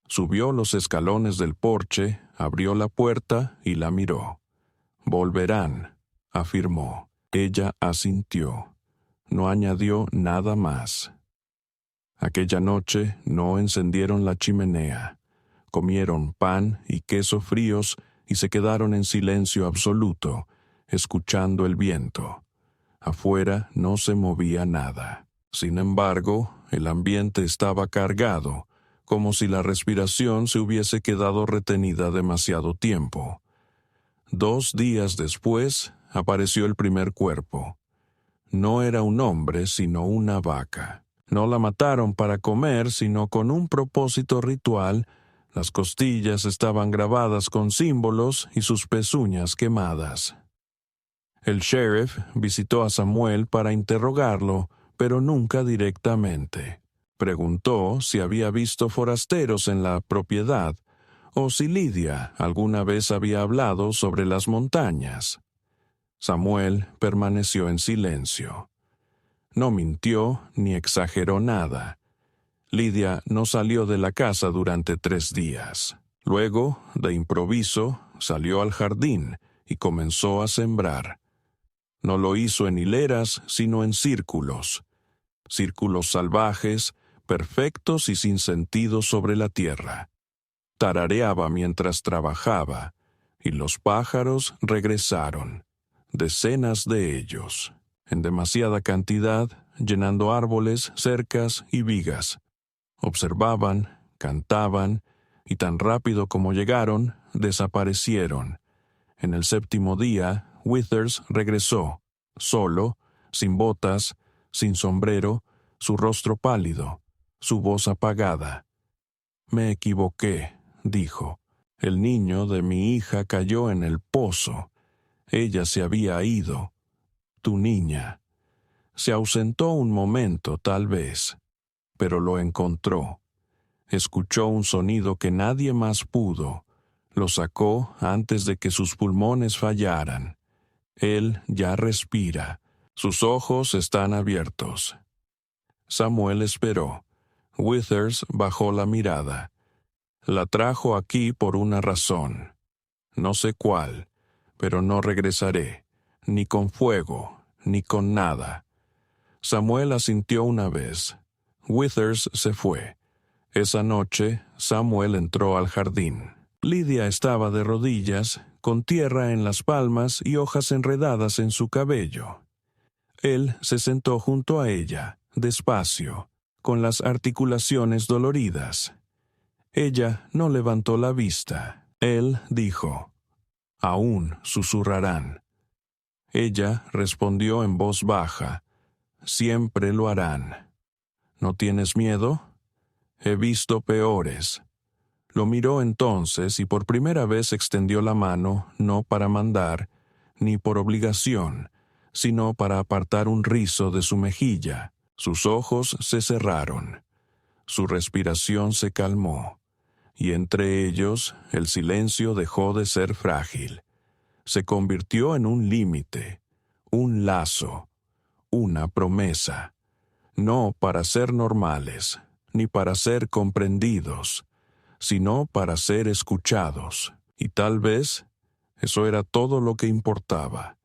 Subió los escalones del porche, abrió la puerta y la miró. Volverán, afirmó. Ella asintió. No añadió nada más. Aquella noche no encendieron la chimenea. Comieron pan y queso fríos y se quedaron en silencio absoluto, escuchando el viento. Afuera no se movía nada. Sin embargo, el ambiente estaba cargado, como si la respiración se hubiese quedado retenida demasiado tiempo. 2 días después, apareció el primer cuerpo. No era un hombre, sino una vaca. No la mataron para comer, sino con un propósito ritual. Las costillas estaban grabadas con símbolos y sus pezuñas quemadas. El sheriff visitó a Samuel para interrogarlo, pero nunca directamente. Preguntó si había visto forasteros en la propiedad, o si Lidia alguna vez había hablado sobre las montañas. Samuel permaneció en silencio. No mintió ni exageró nada. Lidia no salió de la casa durante 3 días. Luego, de improviso, salió al jardín y comenzó a sembrar. No lo hizo en hileras, sino en círculos. Círculos salvajes, perfectos y sin sentido sobre la tierra. Tarareaba mientras trabajaba, y los pájaros regresaron, decenas de ellos, en demasiada cantidad, llenando árboles, cercas y vigas. Observaban, cantaban, y tan rápido como llegaron, desaparecieron. En el 7º día, Withers regresó, solo, sin botas, sin sombrero, su rostro pálido, su voz apagada. Me equivoqué, dijo. El niño de mi hija cayó en el pozo. Ella se había ido. Tu niña. Se ausentó un momento, tal vez, pero lo encontró. Escuchó un sonido que nadie más pudo. Lo sacó antes de que sus pulmones fallaran. Él ya respira. Sus ojos están abiertos. Samuel esperó. Withers bajó la mirada. La trajo aquí por una razón. No sé cuál, pero no regresaré, ni con fuego, ni con nada. Samuel asintió una vez. Withers se fue. Esa noche, Samuel entró al jardín. Lidia estaba de rodillas, con tierra en las palmas y hojas enredadas en su cabello. Él se sentó junto a ella, despacio, con las articulaciones doloridas. Ella no levantó la vista. Él dijo, «Aún susurrarán». Ella respondió en voz baja, «Siempre lo harán». «¿No tienes miedo?» «He visto peores». Lo miró entonces y por primera vez extendió la mano, no para mandar, ni por obligación, sino para apartar un rizo de su mejilla. Sus ojos se cerraron. Su respiración se calmó. Y entre ellos el silencio dejó de ser frágil. Se convirtió en un límite, un lazo, una promesa. No para ser normales, ni para ser comprendidos, sino para ser escuchados. Y tal vez eso era todo lo que importaba.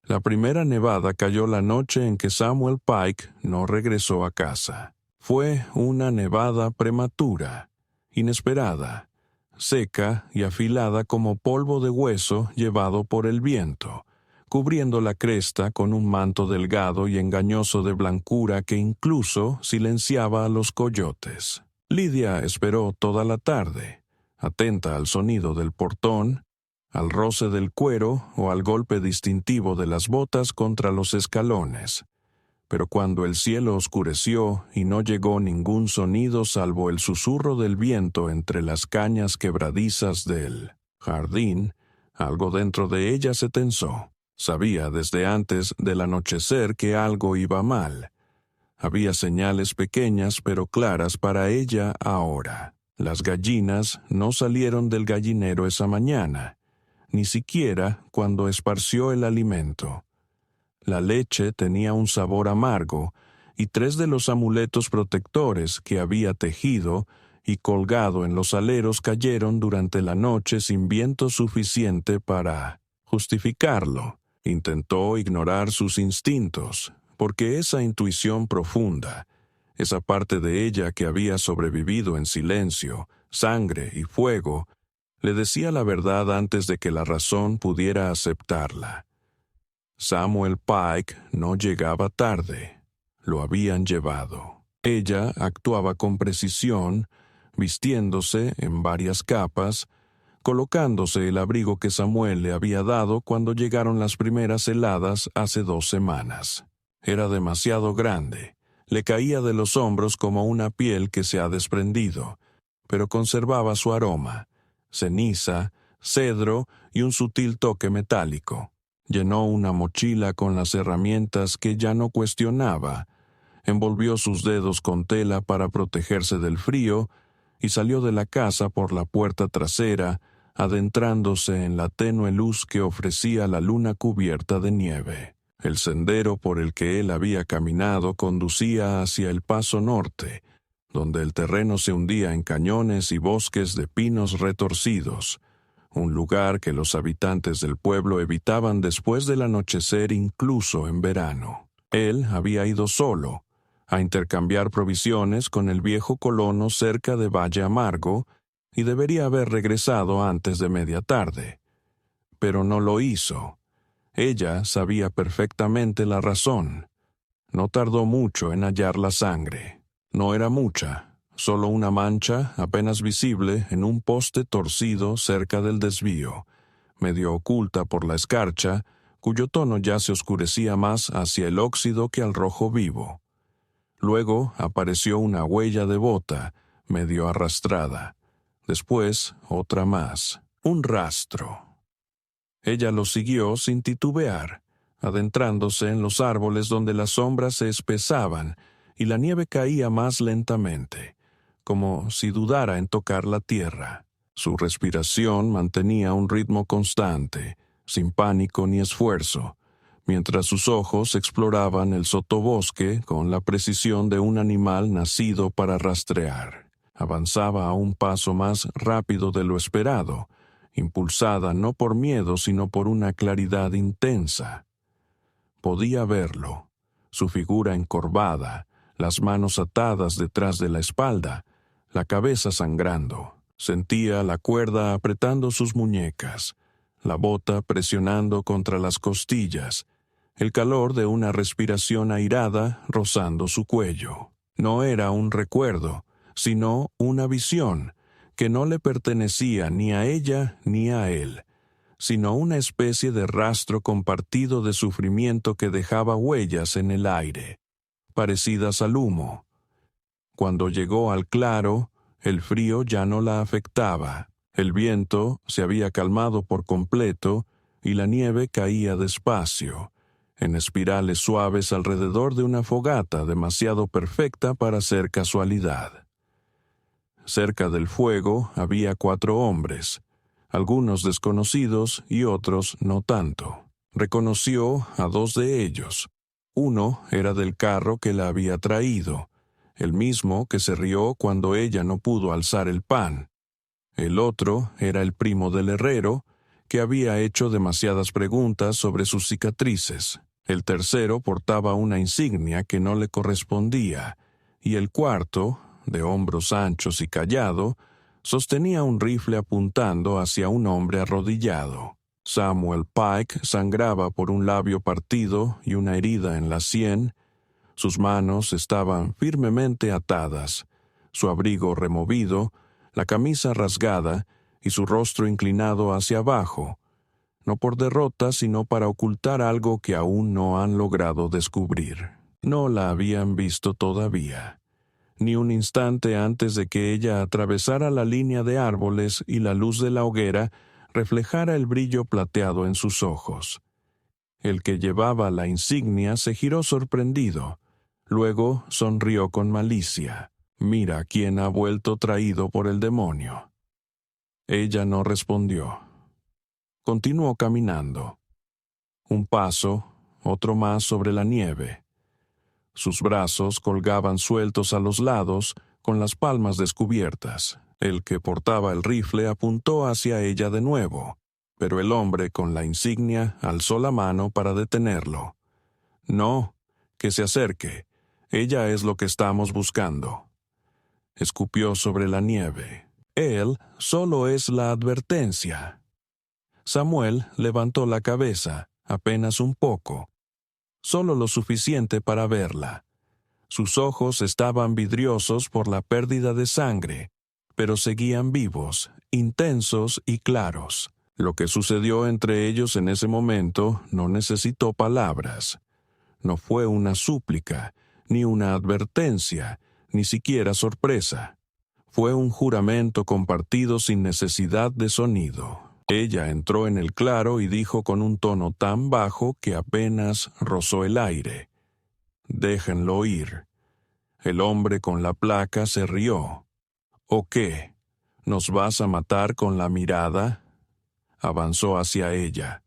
La primera nevada cayó la noche en que Samuel Pike no regresó a casa. Fue una nevada prematura, inesperada, seca y afilada como polvo de hueso llevado por el viento, cubriendo la cresta con un manto delgado y engañoso de blancura que incluso silenciaba a los coyotes. Lidia esperó toda la tarde, atenta al sonido del portón, al roce del cuero o al golpe distintivo de las botas contra los escalones. Pero cuando el cielo oscureció y no llegó ningún sonido salvo el susurro del viento entre las cañas quebradizas del jardín, algo dentro de ella se tensó. Sabía desde antes del anochecer que algo iba mal. Había señales pequeñas pero claras para ella ahora. Las gallinas no salieron del gallinero esa mañana, ni siquiera cuando esparció el alimento. La leche tenía un sabor amargo, y 3 de los amuletos protectores que había tejido y colgado en los aleros cayeron durante la noche sin viento suficiente para justificarlo. Intentó ignorar sus instintos, porque esa intuición profunda, esa parte de ella que había sobrevivido en silencio, sangre y fuego, le decía la verdad antes de que la razón pudiera aceptarla. Samuel Pike no llegaba tarde. Lo habían llevado. Ella actuaba con precisión, vistiéndose en varias capas, colocándose el abrigo que Samuel le había dado cuando llegaron las primeras heladas hace 2 semanas. Era demasiado grande. Le caía de los hombros como una piel que se ha desprendido, pero conservaba su aroma: ceniza, cedro y un sutil toque metálico. Llenó una mochila con las herramientas que ya no cuestionaba, envolvió sus dedos con tela para protegerse del frío y salió de la casa por la puerta trasera, adentrándose en la tenue luz que ofrecía la luna cubierta de nieve. El sendero por el que él había caminado conducía hacia el Paso Norte, donde el terreno se hundía en cañones y bosques de pinos retorcidos, un lugar que los habitantes del pueblo evitaban después del anochecer incluso en verano. Él había ido solo, a intercambiar provisiones con el viejo colono cerca de Valle Amargo, y debería haber regresado antes de media tarde. Pero no lo hizo. Ella sabía perfectamente la razón. No tardó mucho en hallar la sangre. No era mucha, solo una mancha apenas visible en un poste torcido cerca del desvío, medio oculta por la escarcha, cuyo tono ya se oscurecía más hacia el óxido que al rojo vivo. Luego apareció una huella de bota, medio arrastrada. Después, otra más. Un rastro. Ella lo siguió sin titubear, adentrándose en los árboles donde las sombras se espesaban y la nieve caía más lentamente, como si dudara en tocar la tierra. Su respiración mantenía un ritmo constante, sin pánico ni esfuerzo, mientras sus ojos exploraban el sotobosque con la precisión de un animal nacido para rastrear. Avanzaba a un paso más rápido de lo esperado, impulsada no por miedo sino por una claridad intensa. Podía verlo, su figura encorvada, las manos atadas detrás de la espalda, la cabeza sangrando. Sentía la cuerda apretando sus muñecas, la bota presionando contra las costillas, el calor de una respiración airada rozando su cuello. No era un recuerdo, sino una visión, que no le pertenecía ni a ella ni a él, sino una especie de rastro compartido de sufrimiento que dejaba huellas en el aire, parecidas al humo. Cuando llegó al claro, el frío ya no la afectaba. El viento se había calmado por completo y la nieve caía despacio, en espirales suaves alrededor de una fogata demasiado perfecta para ser casualidad. Cerca del fuego había 4 hombres, algunos desconocidos y otros no tanto. Reconoció a 2 de ellos. Uno era del carro que la había traído, el mismo que se rió cuando ella no pudo alzar el pan. El otro era el primo del herrero, que había hecho demasiadas preguntas sobre sus cicatrices. El tercero portaba una insignia que no le correspondía, y el cuarto, de hombros anchos y callado, sostenía un rifle apuntando hacia un hombre arrodillado. Samuel Pike sangraba por un labio partido y una herida en la sien. Sus manos estaban firmemente atadas, su abrigo removido, la camisa rasgada y su rostro inclinado hacia abajo, no por derrota, sino para ocultar algo que aún no han logrado descubrir. No la habían visto todavía, ni un instante antes de que ella atravesara la línea de árboles y la luz de la hoguera reflejara el brillo plateado en sus ojos. El que llevaba la insignia se giró sorprendido. Luego sonrió con malicia. «Mira quién ha vuelto traído por el demonio». Ella no respondió. Continuó caminando. Un paso, otro más sobre la nieve. Sus brazos colgaban sueltos a los lados, con las palmas descubiertas. El que portaba el rifle apuntó hacia ella de nuevo, pero el hombre con la insignia alzó la mano para detenerlo. «No, que se acerque. Ella es lo que estamos buscando». Escupió sobre la nieve. «Él solo es la advertencia». Samuel levantó la cabeza, apenas un poco, solo lo suficiente para verla. Sus ojos estaban vidriosos por la pérdida de sangre, pero seguían vivos, intensos y claros. Lo que sucedió entre ellos en ese momento no necesitó palabras. No fue una súplica, ni una advertencia, ni siquiera sorpresa. Fue un juramento compartido sin necesidad de sonido. Ella entró en el claro y dijo con un tono tan bajo que apenas rozó el aire: «Déjenlo ir». El hombre con la placa se rió. «¿O qué? ¿Nos vas a matar con la mirada?» Avanzó hacia ella.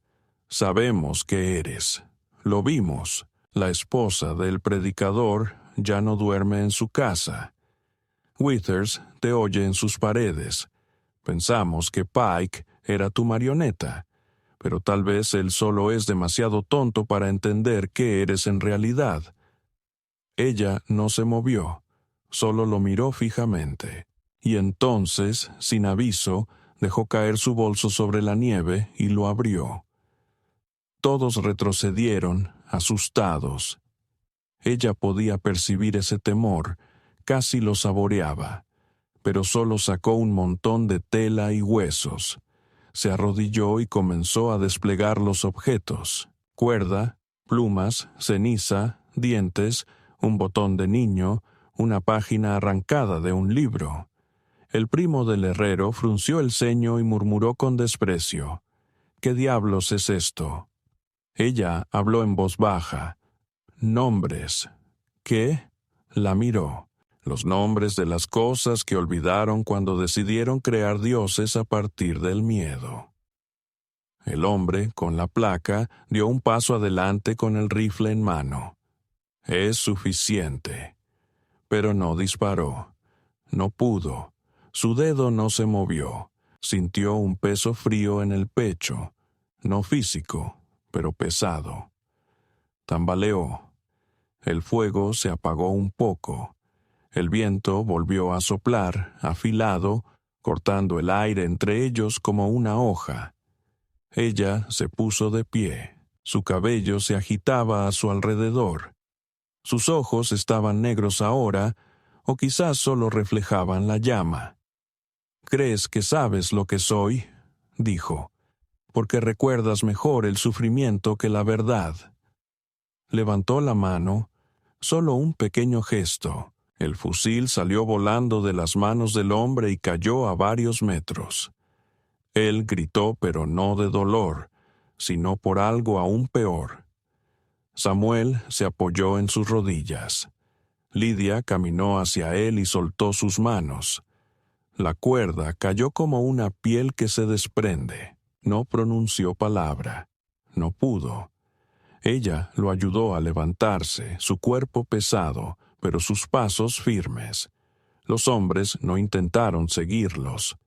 «Sabemos que eres. Lo vimos. La esposa del predicador ya no duerme en su casa. Withers te oye en sus paredes. Pensamos que Pike era tu marioneta, pero tal vez él solo es demasiado tonto para entender qué eres en realidad». Ella no se movió, solo lo miró fijamente, y entonces, sin aviso, dejó caer su bolso sobre la nieve y lo abrió. Todos retrocedieron, asustados. Ella podía percibir ese temor, casi lo saboreaba, pero solo sacó un montón de tela y huesos. Se arrodilló y comenzó a desplegar los objetos: cuerda, plumas, ceniza, dientes, un botón de niño, una página arrancada de un libro. El primo del herrero frunció el ceño y murmuró con desprecio: «¿Qué diablos es esto?». Ella habló en voz baja: «Nombres». «¿Qué?». La miró. «Los nombres de las cosas que olvidaron cuando decidieron crear dioses a partir del miedo». El hombre, con la placa, dio un paso adelante con el rifle en mano. «Es suficiente». Pero no disparó. No pudo. Su dedo no se movió. Sintió un peso frío en el pecho, no físico, pero pesado. Tambaleó. El fuego se apagó un poco. El viento volvió a soplar, afilado, cortando el aire entre ellos como una hoja. Ella se puso de pie. Su cabello se agitaba a su alrededor. Sus ojos estaban negros ahora, o quizás solo reflejaban la llama. «¿Crees que sabes lo que soy?», dijo, «porque recuerdas mejor el sufrimiento que la verdad». Levantó la mano, solo un pequeño gesto. El fusil salió volando de las manos del hombre y cayó a varios metros. Él gritó, pero no de dolor, sino por algo aún peor. Samuel se apoyó en sus rodillas. Lidia caminó hacia él y soltó sus manos. La cuerda cayó como una piel que se desprende. No pronunció palabra. No pudo. Ella lo ayudó a levantarse, su cuerpo pesado, pero sus pasos firmes. Los hombres no intentaron seguirlos.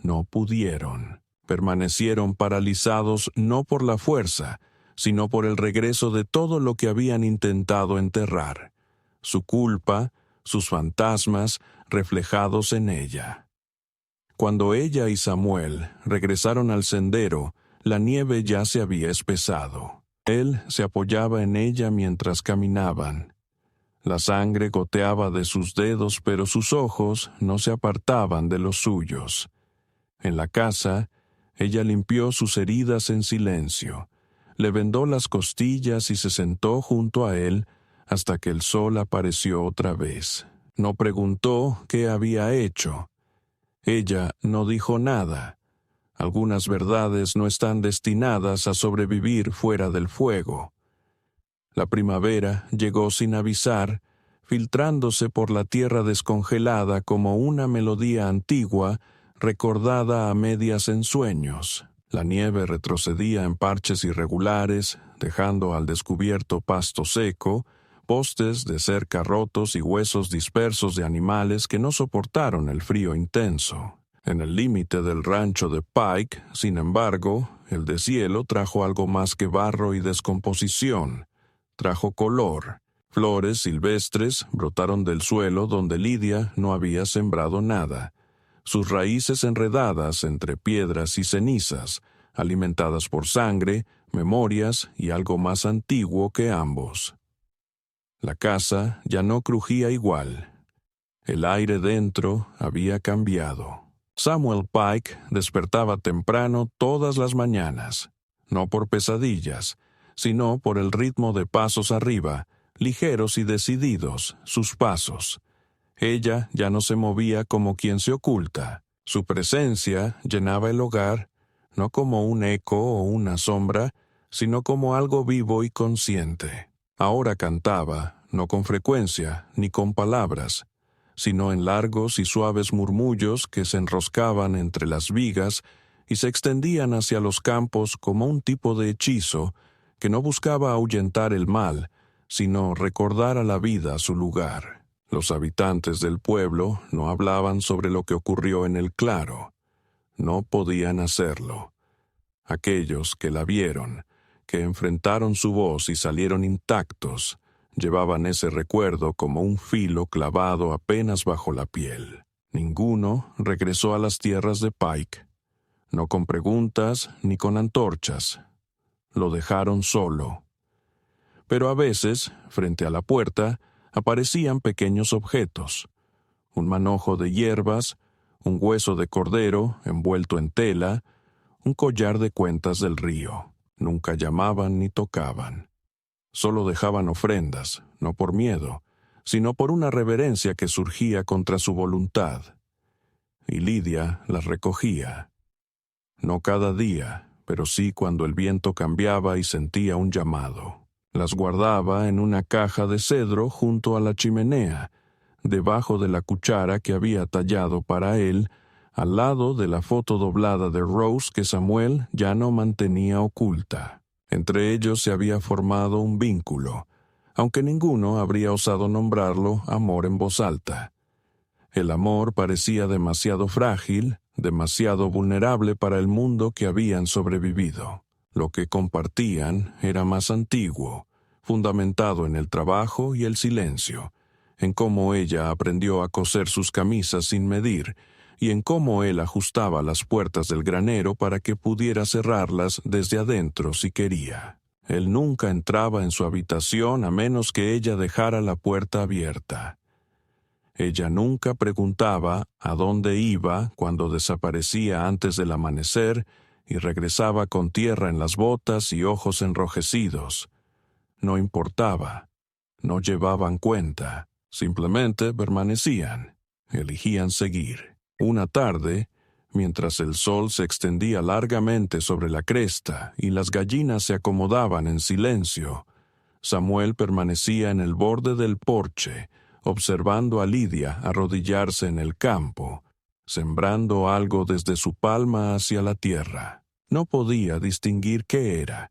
No pudieron. Permanecieron paralizados no por la fuerza, sino por el regreso de todo lo que habían intentado enterrar. Su culpa, sus fantasmas, reflejados en ella. Cuando ella y Samuel regresaron al sendero, la nieve ya se había espesado. Él se apoyaba en ella mientras caminaban. La sangre goteaba de sus dedos, pero sus ojos no se apartaban de los suyos. En la casa, ella limpió sus heridas en silencio, le vendó las costillas y se sentó junto a él hasta que el sol apareció otra vez. No preguntó qué había hecho. Ella no dijo nada. Algunas verdades no están destinadas a sobrevivir fuera del fuego. La primavera llegó sin avisar, filtrándose por la tierra descongelada como una melodía antigua recordada a medias en sueños. La nieve retrocedía en parches irregulares, dejando al descubierto pasto seco, postes de cerca rotos y huesos dispersos de animales que no soportaron el frío intenso. En el límite del rancho de Pike, sin embargo, el deshielo trajo algo más que barro y descomposición. Trajo color. Flores silvestres brotaron del suelo donde Lidia no había sembrado nada. Sus raíces enredadas entre piedras y cenizas, alimentadas por sangre, memorias y algo más antiguo que ambos. La casa ya no crujía igual. El aire dentro había cambiado. Samuel Pike despertaba temprano todas las mañanas, no por pesadillas, sino por el ritmo de pasos arriba, ligeros y decididos, sus pasos. Ella ya no se movía como quien se oculta. Su presencia llenaba el hogar, no como un eco o una sombra, sino como algo vivo y consciente. Ahora cantaba, no con frecuencia, ni con palabras, sino en largos y suaves murmullos que se enroscaban entre las vigas y se extendían hacia los campos como un tipo de hechizo que no buscaba ahuyentar el mal, sino recordar a la vida su lugar. Los habitantes del pueblo no hablaban sobre lo que ocurrió en el claro. No podían hacerlo. Aquellos que la vieron, que enfrentaron su voz y salieron intactos, llevaban ese recuerdo como un filo clavado apenas bajo la piel. Ninguno regresó a las tierras de Pike, no con preguntas ni con antorchas. Lo dejaron solo. Pero a veces, frente a la puerta, aparecían pequeños objetos: un manojo de hierbas, un hueso de cordero envuelto en tela, un collar de cuentas del río. Nunca llamaban ni tocaban. Solo dejaban ofrendas, no por miedo, sino por una reverencia que surgía contra su voluntad. Y Lidia las recogía. No cada día, pero sí cuando el viento cambiaba y sentía un llamado. Las guardaba en una caja de cedro junto a la chimenea, debajo de la cuchara que había tallado para él, al lado de la foto doblada de Rose que Samuel ya no mantenía oculta. Entre ellos se había formado un vínculo, aunque ninguno habría osado nombrarlo amor en voz alta. El amor parecía demasiado frágil, demasiado vulnerable para el mundo que habían sobrevivido. Lo que compartían era más antiguo, fundamentado en el trabajo y el silencio, en cómo ella aprendió a coser sus camisas sin medir, y en cómo él ajustaba las puertas del granero para que pudiera cerrarlas desde adentro si quería. Él nunca entraba en su habitación a menos que ella dejara la puerta abierta. Ella nunca preguntaba a dónde iba cuando desaparecía antes del amanecer y regresaba con tierra en las botas y ojos enrojecidos. No importaba. No llevaban cuenta. Simplemente permanecían. Elegían seguir. Una tarde, mientras el sol se extendía largamente sobre la cresta y las gallinas se acomodaban en silencio, Samuel permanecía en el borde del porche, observando a Lidia arrodillarse en el campo, sembrando algo desde su palma hacia la tierra. No podía distinguir qué era,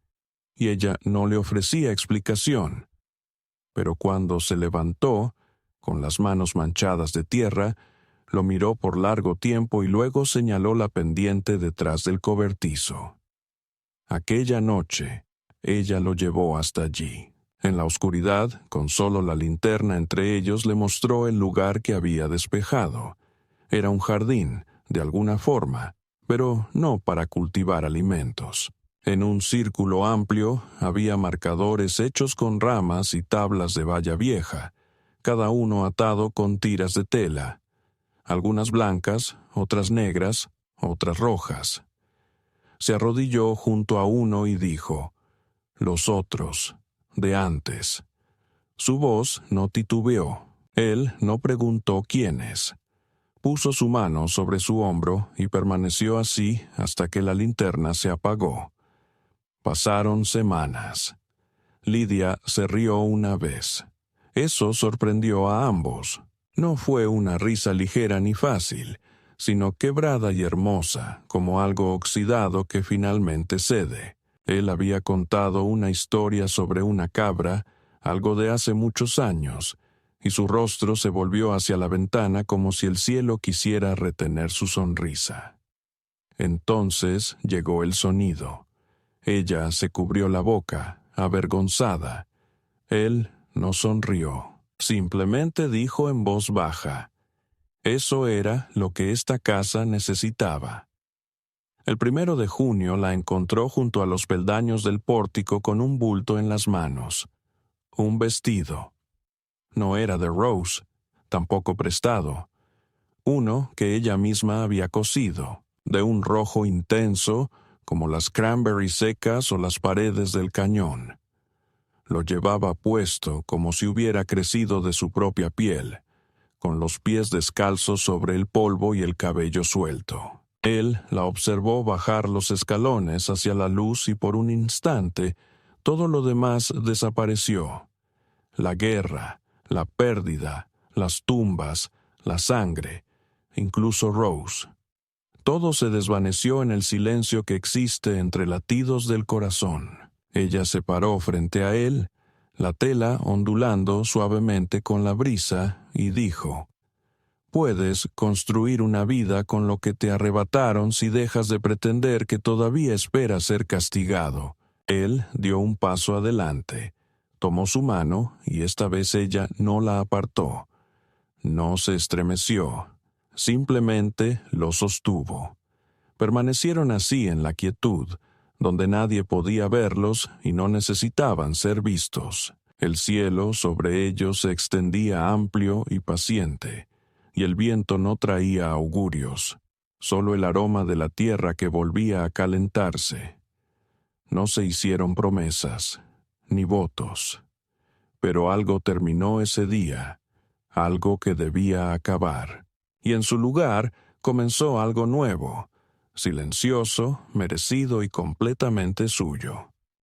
y ella no le ofrecía explicación. Pero cuando se levantó, con las manos manchadas de tierra, lo miró por largo tiempo y luego señaló la pendiente detrás del cobertizo. Aquella noche, ella lo llevó hasta allí. En la oscuridad, con solo la linterna entre ellos, le mostró el lugar que había despejado. Era un jardín, de alguna forma, pero no para cultivar alimentos. En un círculo amplio había marcadores hechos con ramas y tablas de valla vieja, cada uno atado con tiras de tela, algunas blancas, otras negras, otras rojas. Se arrodilló junto a uno y dijo: «Los otros, de antes». Su voz no titubeó. Él no preguntó quiénes. Puso su mano sobre su hombro y permaneció así hasta que la linterna se apagó. Pasaron semanas. Lidia se rió una vez. Eso sorprendió a ambos. No fue una risa ligera ni fácil, sino quebrada y hermosa, como algo oxidado que finalmente cede. Él había contado una historia sobre una cabra, algo de hace muchos años, y su rostro se volvió hacia la ventana como si el cielo quisiera retener su sonrisa. Entonces llegó el sonido. Ella se cubrió la boca, avergonzada. Él no sonrió. Simplemente dijo en voz baja: «Eso era lo que esta casa necesitaba». El 1 de junio la encontró junto a los peldaños del pórtico con un bulto en las manos. Un vestido. No era de Rose, tampoco prestado. Uno que ella misma había cosido, de un rojo intenso, como las cranberries secas o las paredes del cañón. Lo llevaba puesto como si hubiera crecido de su propia piel, con los pies descalzos sobre el polvo y el cabello suelto. Él la observó bajar los escalones hacia la luz y por un instante todo lo demás desapareció. La guerra, la pérdida, las tumbas, la sangre, incluso Rose. Todo se desvaneció en el silencio que existe entre latidos del corazón. Ella se paró frente a él, la tela ondulando suavemente con la brisa, y dijo: «Puedes construir una vida con lo que te arrebataron si dejas de pretender que todavía esperas ser castigado». Él dio un paso adelante, tomó su mano, y esta vez ella no la apartó. No se estremeció, simplemente lo sostuvo. Permanecieron así en la quietud, donde nadie podía verlos y no necesitaban ser vistos. El cielo sobre ellos se extendía amplio y paciente, y el viento no traía augurios, solo el aroma de la tierra que volvía a calentarse. No se hicieron promesas, ni votos, pero algo terminó ese día, algo que debía acabar, y en su lugar comenzó algo nuevo, silencioso, merecido y completamente suyo.